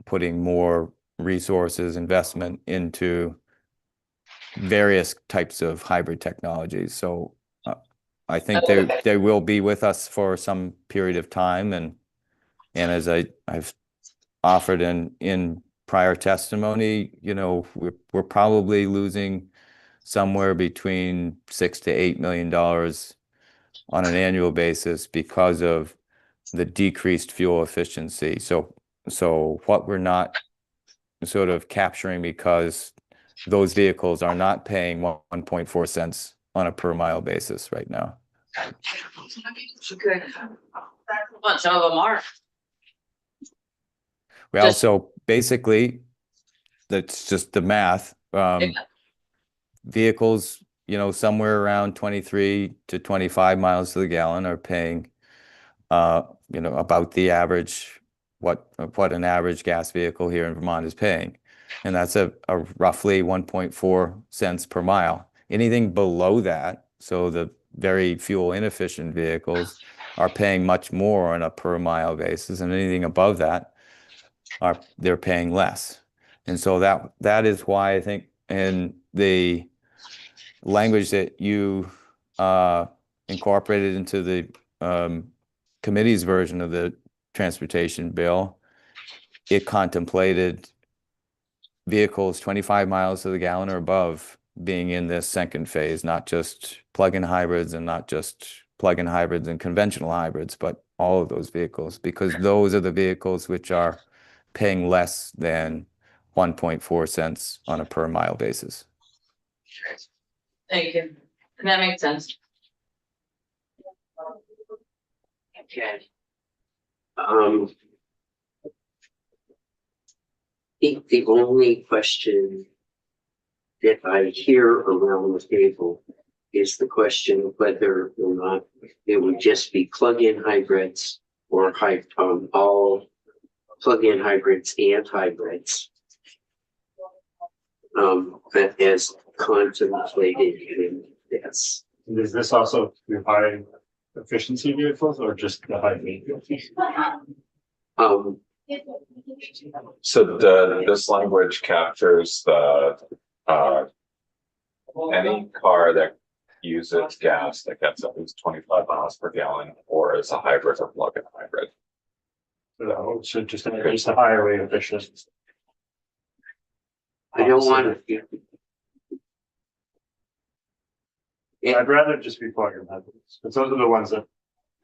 putting more resources, investment into various types of hybrid technologies. So I think they will be with us for some period of time, and as I've offered in prior testimony, we're probably losing somewhere between $6 to $8 million on an annual basis because of the decreased fuel efficiency. So what we're not sort of capturing, because those vehicles are not paying 1.4 cents on a per mile basis right now. Good. Well, some of them are. Well, so basically, that's just the math. Vehicles, somewhere around 23 to 25 miles to the gallon are paying, about the average, what an average gas vehicle here in Vermont is paying. And that's a roughly 1.4 cents per mile. Anything below that, so the very fuel inefficient vehicles are paying much more on a per mile basis, and anything above that they're paying less. And so that is why I think in the language that you incorporated into the committee's version of the transportation bill, it contemplated vehicles 25 miles to the gallon or above being in this second phase, not just plug-in hybrids and not just plug-in hybrids and conventional hybrids, but all of those vehicles, because those are the vehicles which are paying less than 1.4 cents on a per mile basis. Thank you. That makes sense. Okay. The only question that I hear around the table is the question of whether or not it would just be plug-in hybrids or all plug-in hybrids and hybrids. That as contemplated in this. Is this also your high efficiency vehicles or just the high vehicles? So this language captures the, any car that uses gas that gets at least 25 miles per gallon or is a hybrid or plug-in hybrid. So just increase the higher rate of efficiency. I don't want to. I'd rather just be plug-in hybrids, because those are the ones that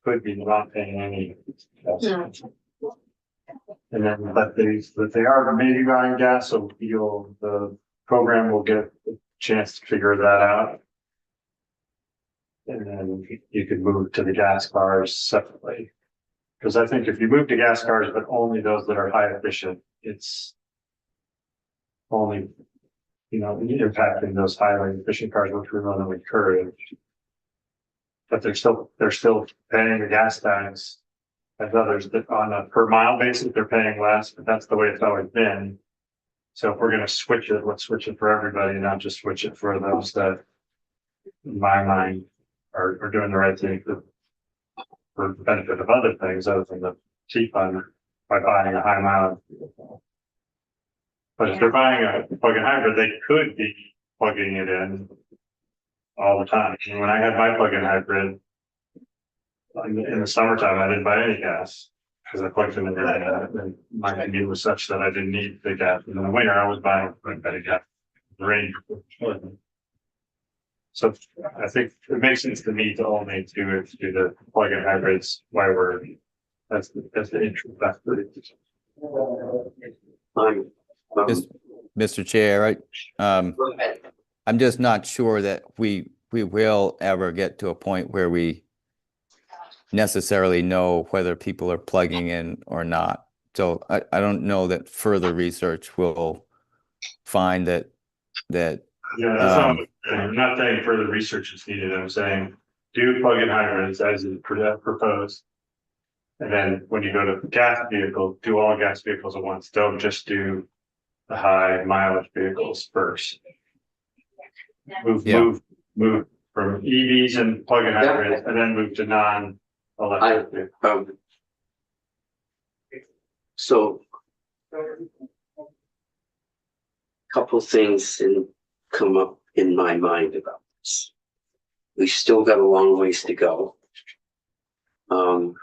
could be not paying any. And then, but they are maybe buying gas, so the program will get a chance to figure that out. And then you could move to the gas cars separately. Because I think if you move to gas cars, but only those that are high efficient, it's only, impacting those highly efficient cars, which we want to encourage. But they're still paying the gas tax as others that on a per mile basis, they're paying less, but that's the way it's always been. So if we're going to switch it, let's switch it for everybody, not just switch it for those that, in my mind, are doing the right thing for the benefit of other things other than the T-fund by buying a high mileage vehicle. But if they're buying a plug-in hybrid, they could be plugging it in all the time. And when I had my plug-in hybrid in the summertime, I didn't buy any gas because I plugged it in there. And my commute was such that I didn't need the gas. And in the winter, I was buying better gas. The range. So I think it makes sense to me to only do the plug-in hybrids while that's the interest. That's Mr. Chair, I'm just not sure that we will ever get to a point where we necessarily know whether people are plugging in or not. So I don't know that further research will find that. Yeah, that's not, I'm not saying further research is needed. I'm saying do plug-in hybrids as is proposed. And then when you go to gas vehicles, do all gas vehicles at once. Don't just do the high mileage vehicles first. Move from EVs and plug-in hybrids and then move to non-electric vehicles. So couple things come up in my mind about this. We've still got a long ways to go. I'm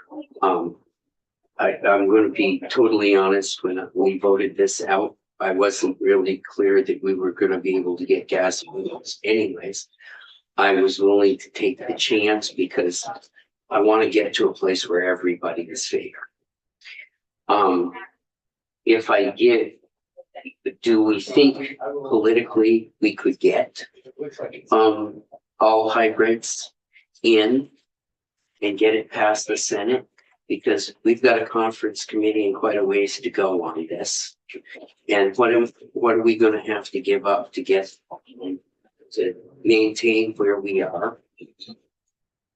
going to be totally honest. When we voted this out, I wasn't really clear that we were going to be able to get gas vehicles anyways. I was willing to take the chance because I want to get to a place where everybody is fair. If I get, do we think politically we could get all hybrids in and get it past the Senate? Because we've got a conference committee and quite a ways to go on this. And what are we going to have to give up to get to maintain where we are?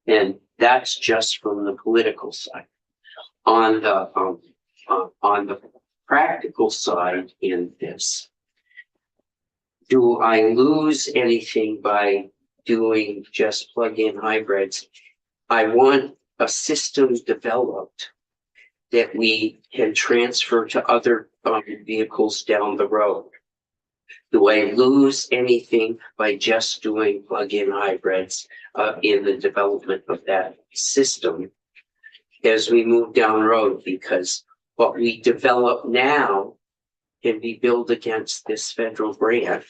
And that's just from the political side. On the practical side in this, do I lose anything by doing just plug-in hybrids? I want a system developed that we can transfer to other vehicles down the road. Do I lose anything by just doing plug-in hybrids in the development of that system? as we move down the road, because what we develop now can be billed against this federal grant.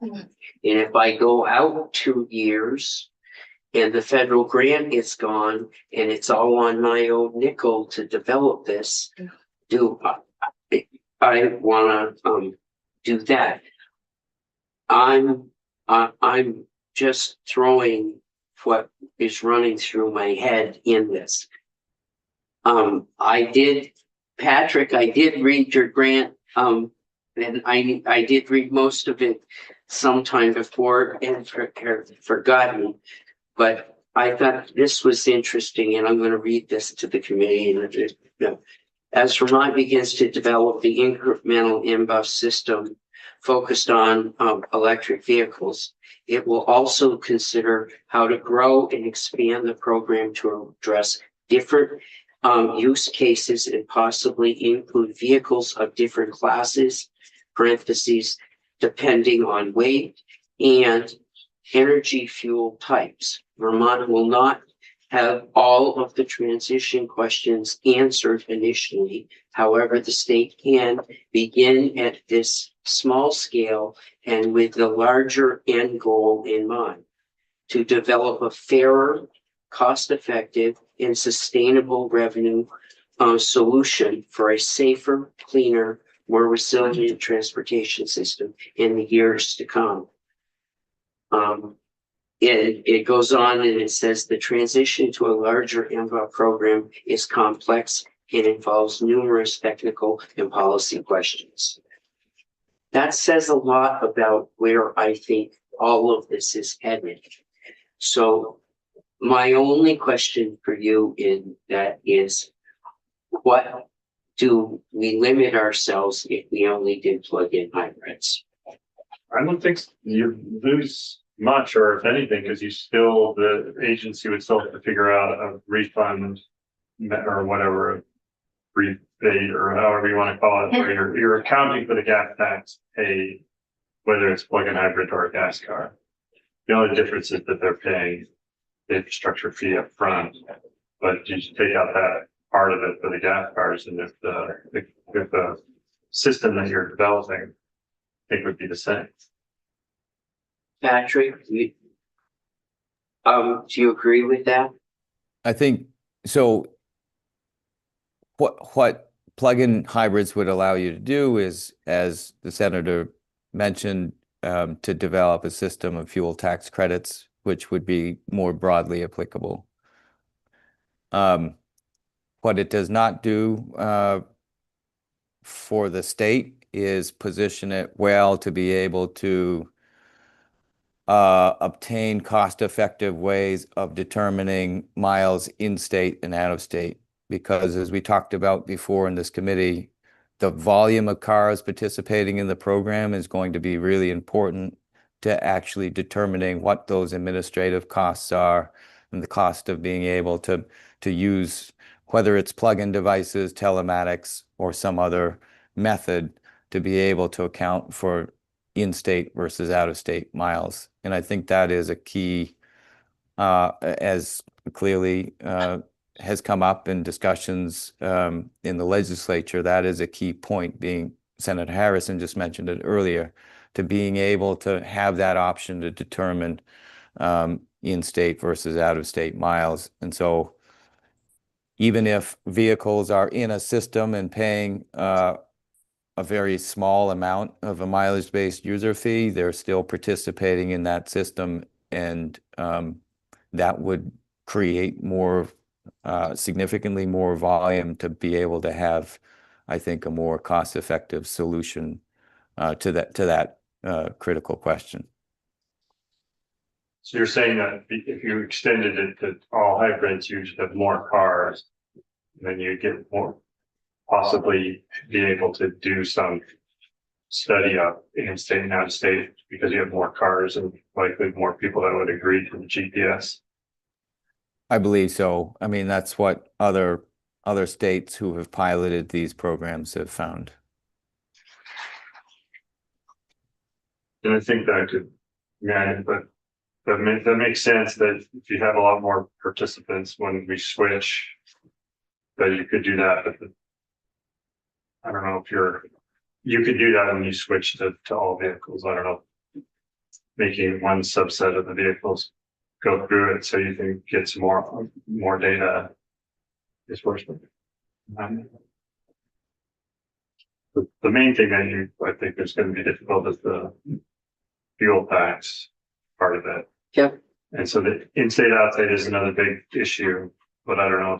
Mhm. And if I go out 2 years and the federal grant is gone and it's all on my own nickel to develop this, I wanna do that. I'm just throwing what is running through my head in this. Patrick, I did read your grant, and I did read most of it sometime before and forgotten. But I thought this was interesting, and I'm gonna read this to the committee. As Vermont begins to develop the incremental MBUF system focused on electric vehicles, it will also consider how to grow and expand the program to address different use cases and possibly include vehicles of different classes, parentheses, depending on weight and energy fuel types. Vermont will not have all of the transition questions answered initially. However, the state can begin at this small scale and with the larger end goal in mind to develop a fairer, cost-effective, and sustainable revenue solution for a safer, cleaner, more resilient transportation system in the years to come. It goes on and it says the transition to a larger MVOP program is complex and involves numerous technical and policy questions. That says a lot about where I think all of this is headed. So my only question for you in that is, what do we limit ourselves if we only did plug-in hybrids? I don't think you lose much, or if anything, because the agency would still have to figure out a refund or whatever, rebate or however you want to call it, where you're accounting for the gas tax paid, whether it's plug-in hybrid or a gas car. The only difference is that they're paying the infrastructure fee up front, but you should take out that part of it for the gas cars, and if the system that you're developing, I think would be the same. Patrick, do you agree with that? I think so. What plug-in hybrids would allow you to do is, as the senator mentioned, to develop a system of fuel tax credits, which would be more broadly applicable. What it does not do for the state is position it well to be able to obtain cost-effective ways of determining miles in state and out of state. Because as we talked about before in this committee, the volume of cars participating in the program is going to be really important to actually determining what those administrative costs are and the cost of being able to use, whether it's plug-in devices, telematics, or some other method to be able to account for in-state versus out-of-state miles. And I think that is a key, as clearly has come up in discussions in the legislature. That is a key point, being Senator Harrison just mentioned it earlier, to being able to have that option to determine in-state versus out-of-state miles. And so even if vehicles are in a system and paying a very small amount of a mileage-based user fee, they're still participating in that system, and that would create more, significantly more volume to be able to have, I think, a more cost-effective solution to that critical question. So you're saying that if you extended it to all hybrids, you should have more cars, then you get more, possibly be able to do some study up in state and out of state because you have more cars and likely more people that would agree to the GPS. I believe so. I mean, that's what other states who have piloted these programs have found. And I think that could, yeah, but that makes sense that if you have a lot more participants when we switch, But you could do that, I don't know if you could do that when you switch to all vehicles. I don't know. Making one subset of the vehicles go through it so you can get some more data is worth it. The main thing that I think is going to be difficult is the fuel tax part of it. Yep. And so the in-state outside is another big issue, but I don't know.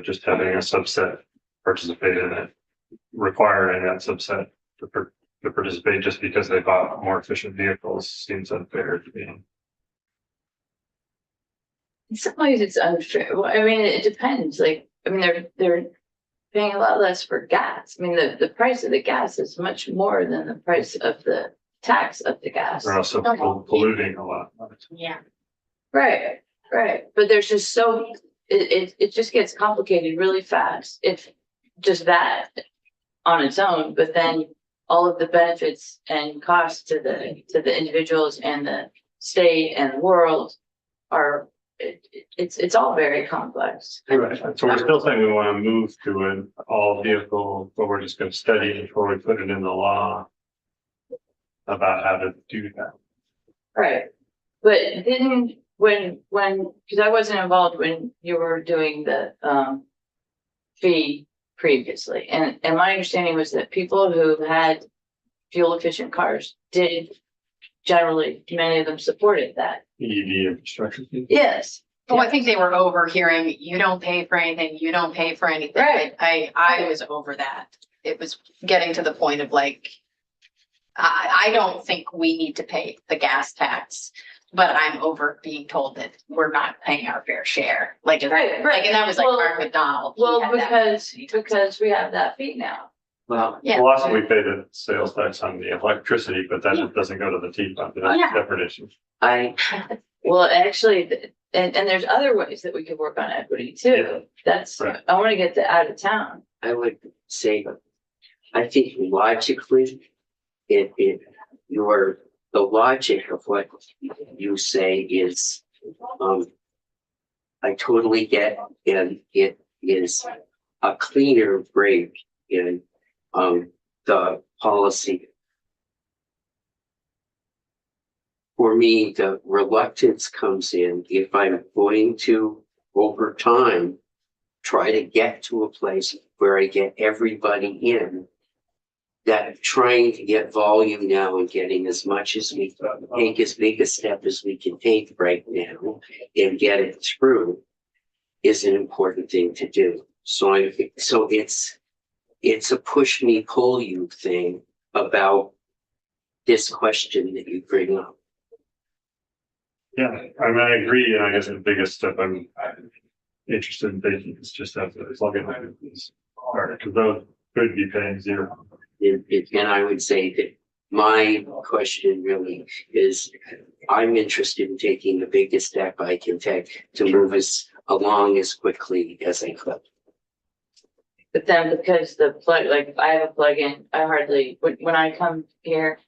Just having a subset participate in it, requiring that subset to participate just because they bought more efficient vehicles seems unfair to me. In some ways it's unfair. Well, I mean, it depends. Like, I mean, they're paying a lot less for gas. I mean, the price of the gas is much more than the price of the tax of the gas. They're also polluting a lot. Yeah. Right, right. But there's just it just gets complicated really fast. If just that on its own, but then all of the benefits and costs to the individuals and the state and the world are, it's all very complex. Right. So we're still saying we want to move to an all vehicle, but we're just going to study it before we put it in the law about how to do that. Right. But didn't, because I wasn't involved when you were doing the fee previously. And my understanding was that people who had fuel efficient cars did generally, many of them supported that. EV infrastructure. Yes. Oh, I think they were overhearing, you don't pay for anything, you don't pay for anything. Right. I was over that. It was getting to the point of like, I don't think we need to pay the gas tax, but I'm over being told that we're not paying our fair share. Like, Right, like, and that was like Well- Mark McDonald. He Well, had that. because we have that fee now. Well, Yeah. Well, also we pay the sales tax on the electricity, but that doesn't go to the T fund. That's Yeah. a separate issue. I, Well, actually, and there's other ways that we could work on equity too. Yeah. That's, Right. I want to get to out of town. I would say, I think logically, the logic of what you say is, I totally get, and it is a cleaner break in, the policy. For me, the reluctance comes in if I'm going to, over time, try to get to a place where I get everybody in, that trying to get volume now and getting as much as we take as big a step as we can take right now and get it through is an important thing to do. So it's a push me, pull you thing about this question that you bring up. Yeah, I mean, I agree, and I guess the biggest step I'm interested in taking is just have the plug-in hybrids. Because those could be paying zero. And I would say that my question really is, I'm interested in taking the biggest step I can take to move us along as quickly as I could. But then because the plug, like if I have a plug-in, I hardly, when I come here,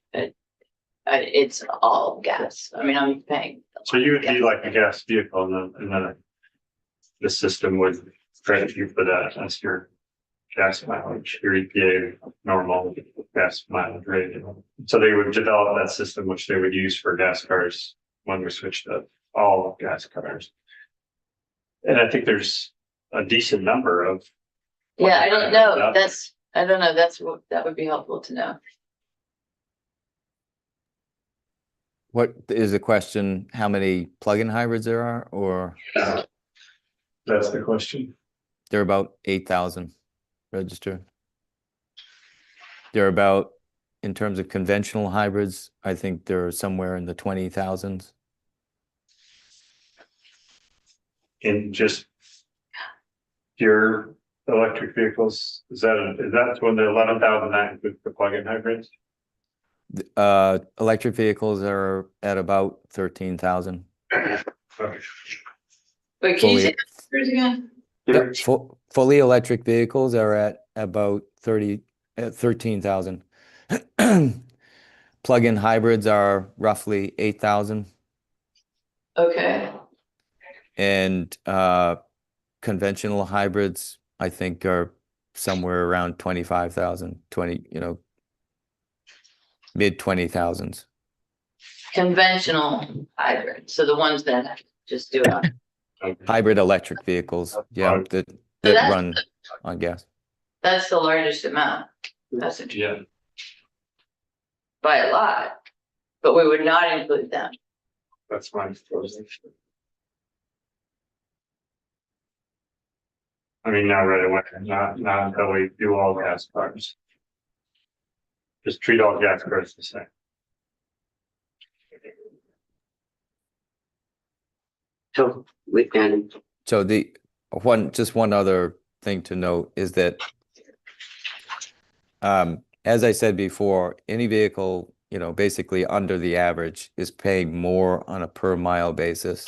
it's all gas. I mean, I'm paying. So you would be like a gas vehicle and the system would credit you for that as your gas mileage, your EPA normal gas mileage rate. So they would develop that system, which they would use for gas cars when we switch to all gas cars. And I think there's a decent number of. Yeah, I don't know. I don't know. That would be helpful to know. What is the question? How many plug-in hybrids there are, or That's the question. there are about 8,000 registered? They're about, in terms of conventional hybrids, I think they're somewhere in the 20,000s. In just your electric vehicles, is that when the 11,000 that includes the plug-in hybrids? Electric vehicles are at about 13,000. Wait, can you say that numbers again? Yep, fully electric vehicles are at about 13,000. Plug-in hybrids are roughly 8,000. Okay. And conventional hybrids, I think, are somewhere around 25,000, mid 20,000s. Conventional hybrid, so the ones that just do it. Hybrid electric vehicles, yeah, that that's- run on gas. That's the largest amount. That's interesting. Yeah, By a lot, but we would not include them. that's my proposal. I mean, not right away, not until we do all gas cars. Just treat all gas cars the same. So, and So just one other thing to note is that, as I said before, any vehicle, basically under the average is paying more on a per mile basis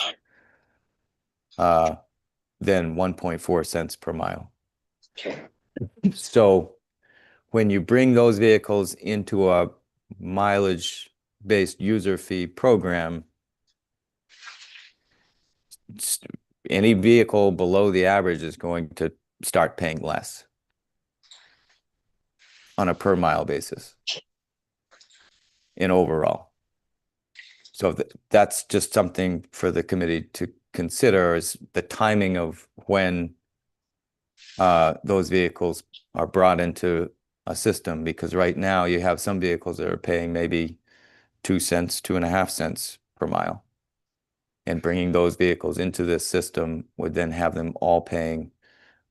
than 1.4 cents per mile. okay, So when you bring those vehicles into a mileage-based user fee program, any vehicle below the average is going to start paying less on a per mile basis in overall. So that's just something for the committee to consider, is the timing of when those vehicles are brought into a system, because right now you have some vehicles that are paying maybe 2 cents, 2.5 cents per mile. And bringing those vehicles into this system would then have them all paying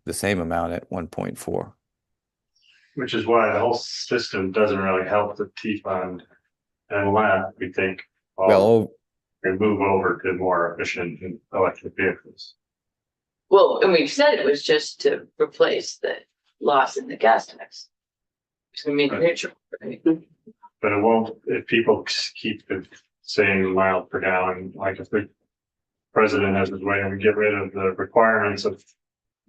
the same amount at 1.4. Which is why the whole system doesn't really help the T-fund unless we think, Well, we move over to more efficient electric vehicles. Well, and we've said it was just to replace the loss in the gas tax. It's gonna be neutral, right? But it won't, if people keep saying miles per gallon, like if the president has his way and we get rid of the requirements of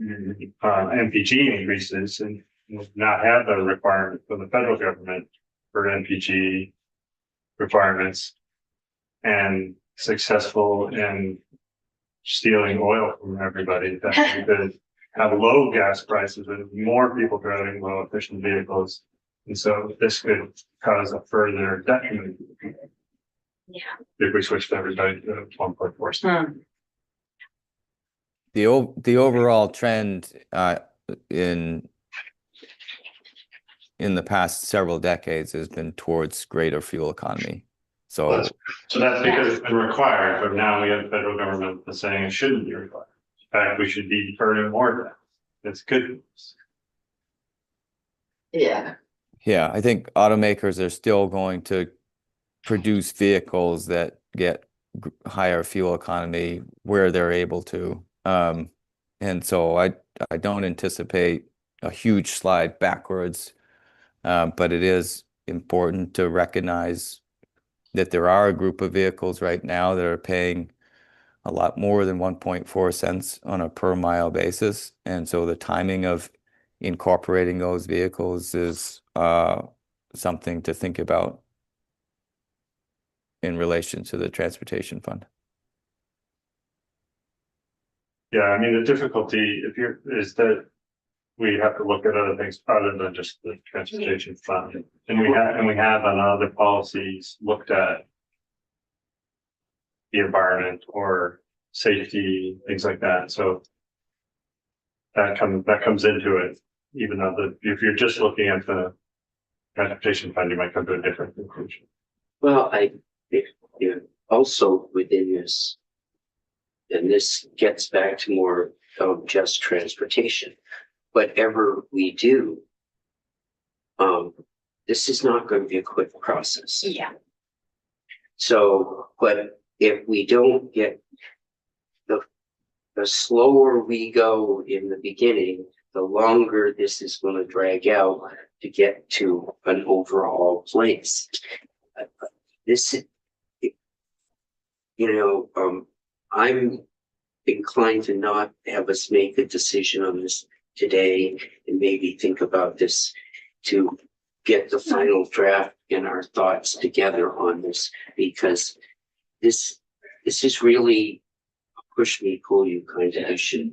MPG increases and not have the requirement from the federal government for MPG requirements, and successful in stealing oil from everybody, that we could have low gas prices and more people driving low efficient vehicles. And so this could cause a further detriment. Yeah. If we switch to everybody to 1.4 cents. the overall trend in the past several decades has been towards greater fuel economy. So So that's because it's been required, but now we have the federal government that's saying it shouldn't be required. In fact, we should be earning more of that. That's good news. Yeah, yeah, I think automakers are still going to produce vehicles that get higher fuel economy where they're able to. And so I don't anticipate a huge slide backwards, but it is important to recognize that there are a group of vehicles right now that are paying a lot more than 1.4 cents on a per mile basis. And so the timing of incorporating those vehicles is something to think about in relation to the transportation fund. Yeah, I mean, the difficulty is that we have to look at other things other than just the transportation fund. And we have on other policies looked at the environment or safety, things like that. So that comes into it, even though if you're just looking at the transportation fund, you might come to a different conclusion. well, also within this, and this gets back to more of just transportation. Whatever we do, this is not going to be a quick process. Yeah. So, but if we don't get the slower we go in the beginning, the longer this is going to drag out to get to an overall place. This, I'm inclined to not have us make a decision on this today and maybe think about this to get the final draft and our thoughts together on this, because this is really a push me, pull you kind of issue.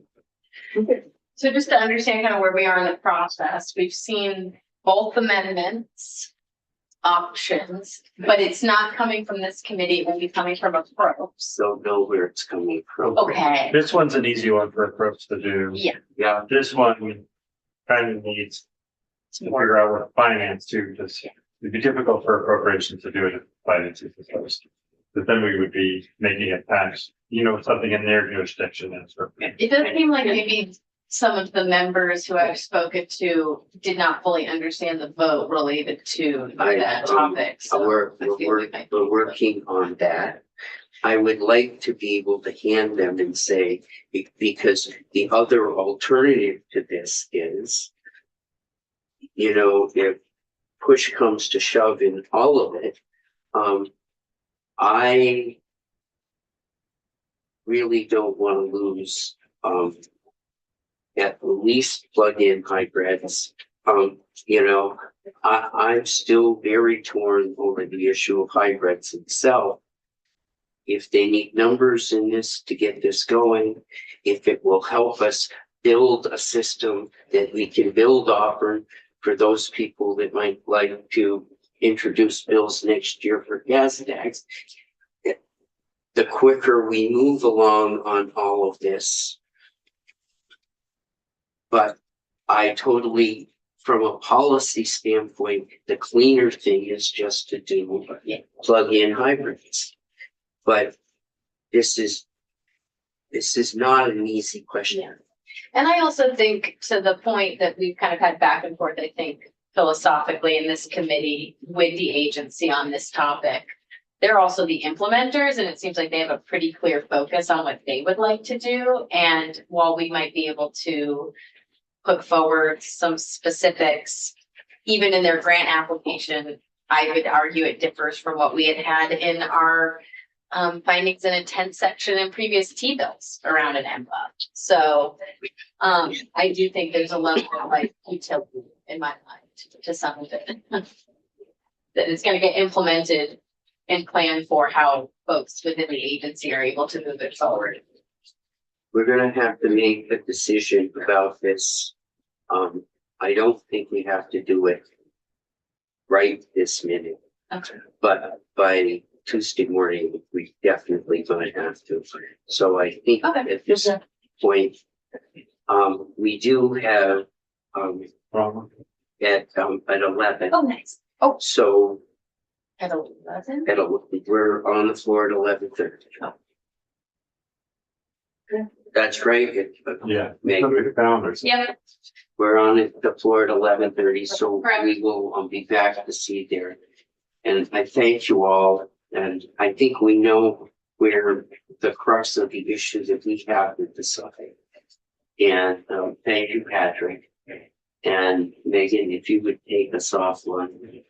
So just to understand kind of where we are in the process, we've seen both amendments options, but it's not coming from this committee, it will be coming from a pro. So know where it's coming from. Okay, This one's an easy one for approach to do. yeah, Yeah, This one kind of needs to figure out what finance too, because it'd be difficult for appropriations to do it if finance is the first. But then we would be making it pass, something in their jurisdiction and sort of. it does seem like maybe some of the members who I've spoken to did not fully understand the vote related to that topic, so. we're I feel like working on that. I would like to be able to hand them and say, because the other alternative to this is, if push comes to shove in all of it, I really don't want to lose, at least plug-in hybrids. I'm still very torn over the issue of hybrids itself. If they need numbers in this to get this going, if it will help us build a system that we can build often for those people that might like to introduce bills next year for gas tax, the quicker we move along on all of this. But I totally, from a policy standpoint, the cleaner thing is just to do plug-in hybrids. But this is not an easy question. And I also think, to the point that we've kind of had back and forth, I think philosophically in this committee with the agency on this topic, they're also the implementers, and it seems like they have a pretty clear focus on what they would like to do. And while we might be able to put forward some specifics, even in their grant application, I would argue it differs from what we had in our findings and intent section in previous T-bills around an MBA. So I do think there's a level of utility in my mind to some of it. That it's going to get implemented and planned for how folks within the agency are able to move it forward. We're gonna have to make a decision about this. I don't think we have to do it right this minute, Okay. but by Tuesday morning, we definitely gonna have to. So I think Okay. at this point, we do have, at 11. Oh, nice. So At 11? we're on the floor at 11:30. That's right. Yeah. Meg, Look at the calendars. Yeah. we're on the floor at 11:30, so Correct. we will be back to see there. And I thank you all, and I think we know where the crux of the issue that we have to decide. And thank you, Patrick. And Megan, if you would take us offline,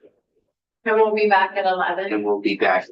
And we'll be back at 11. and we'll be back.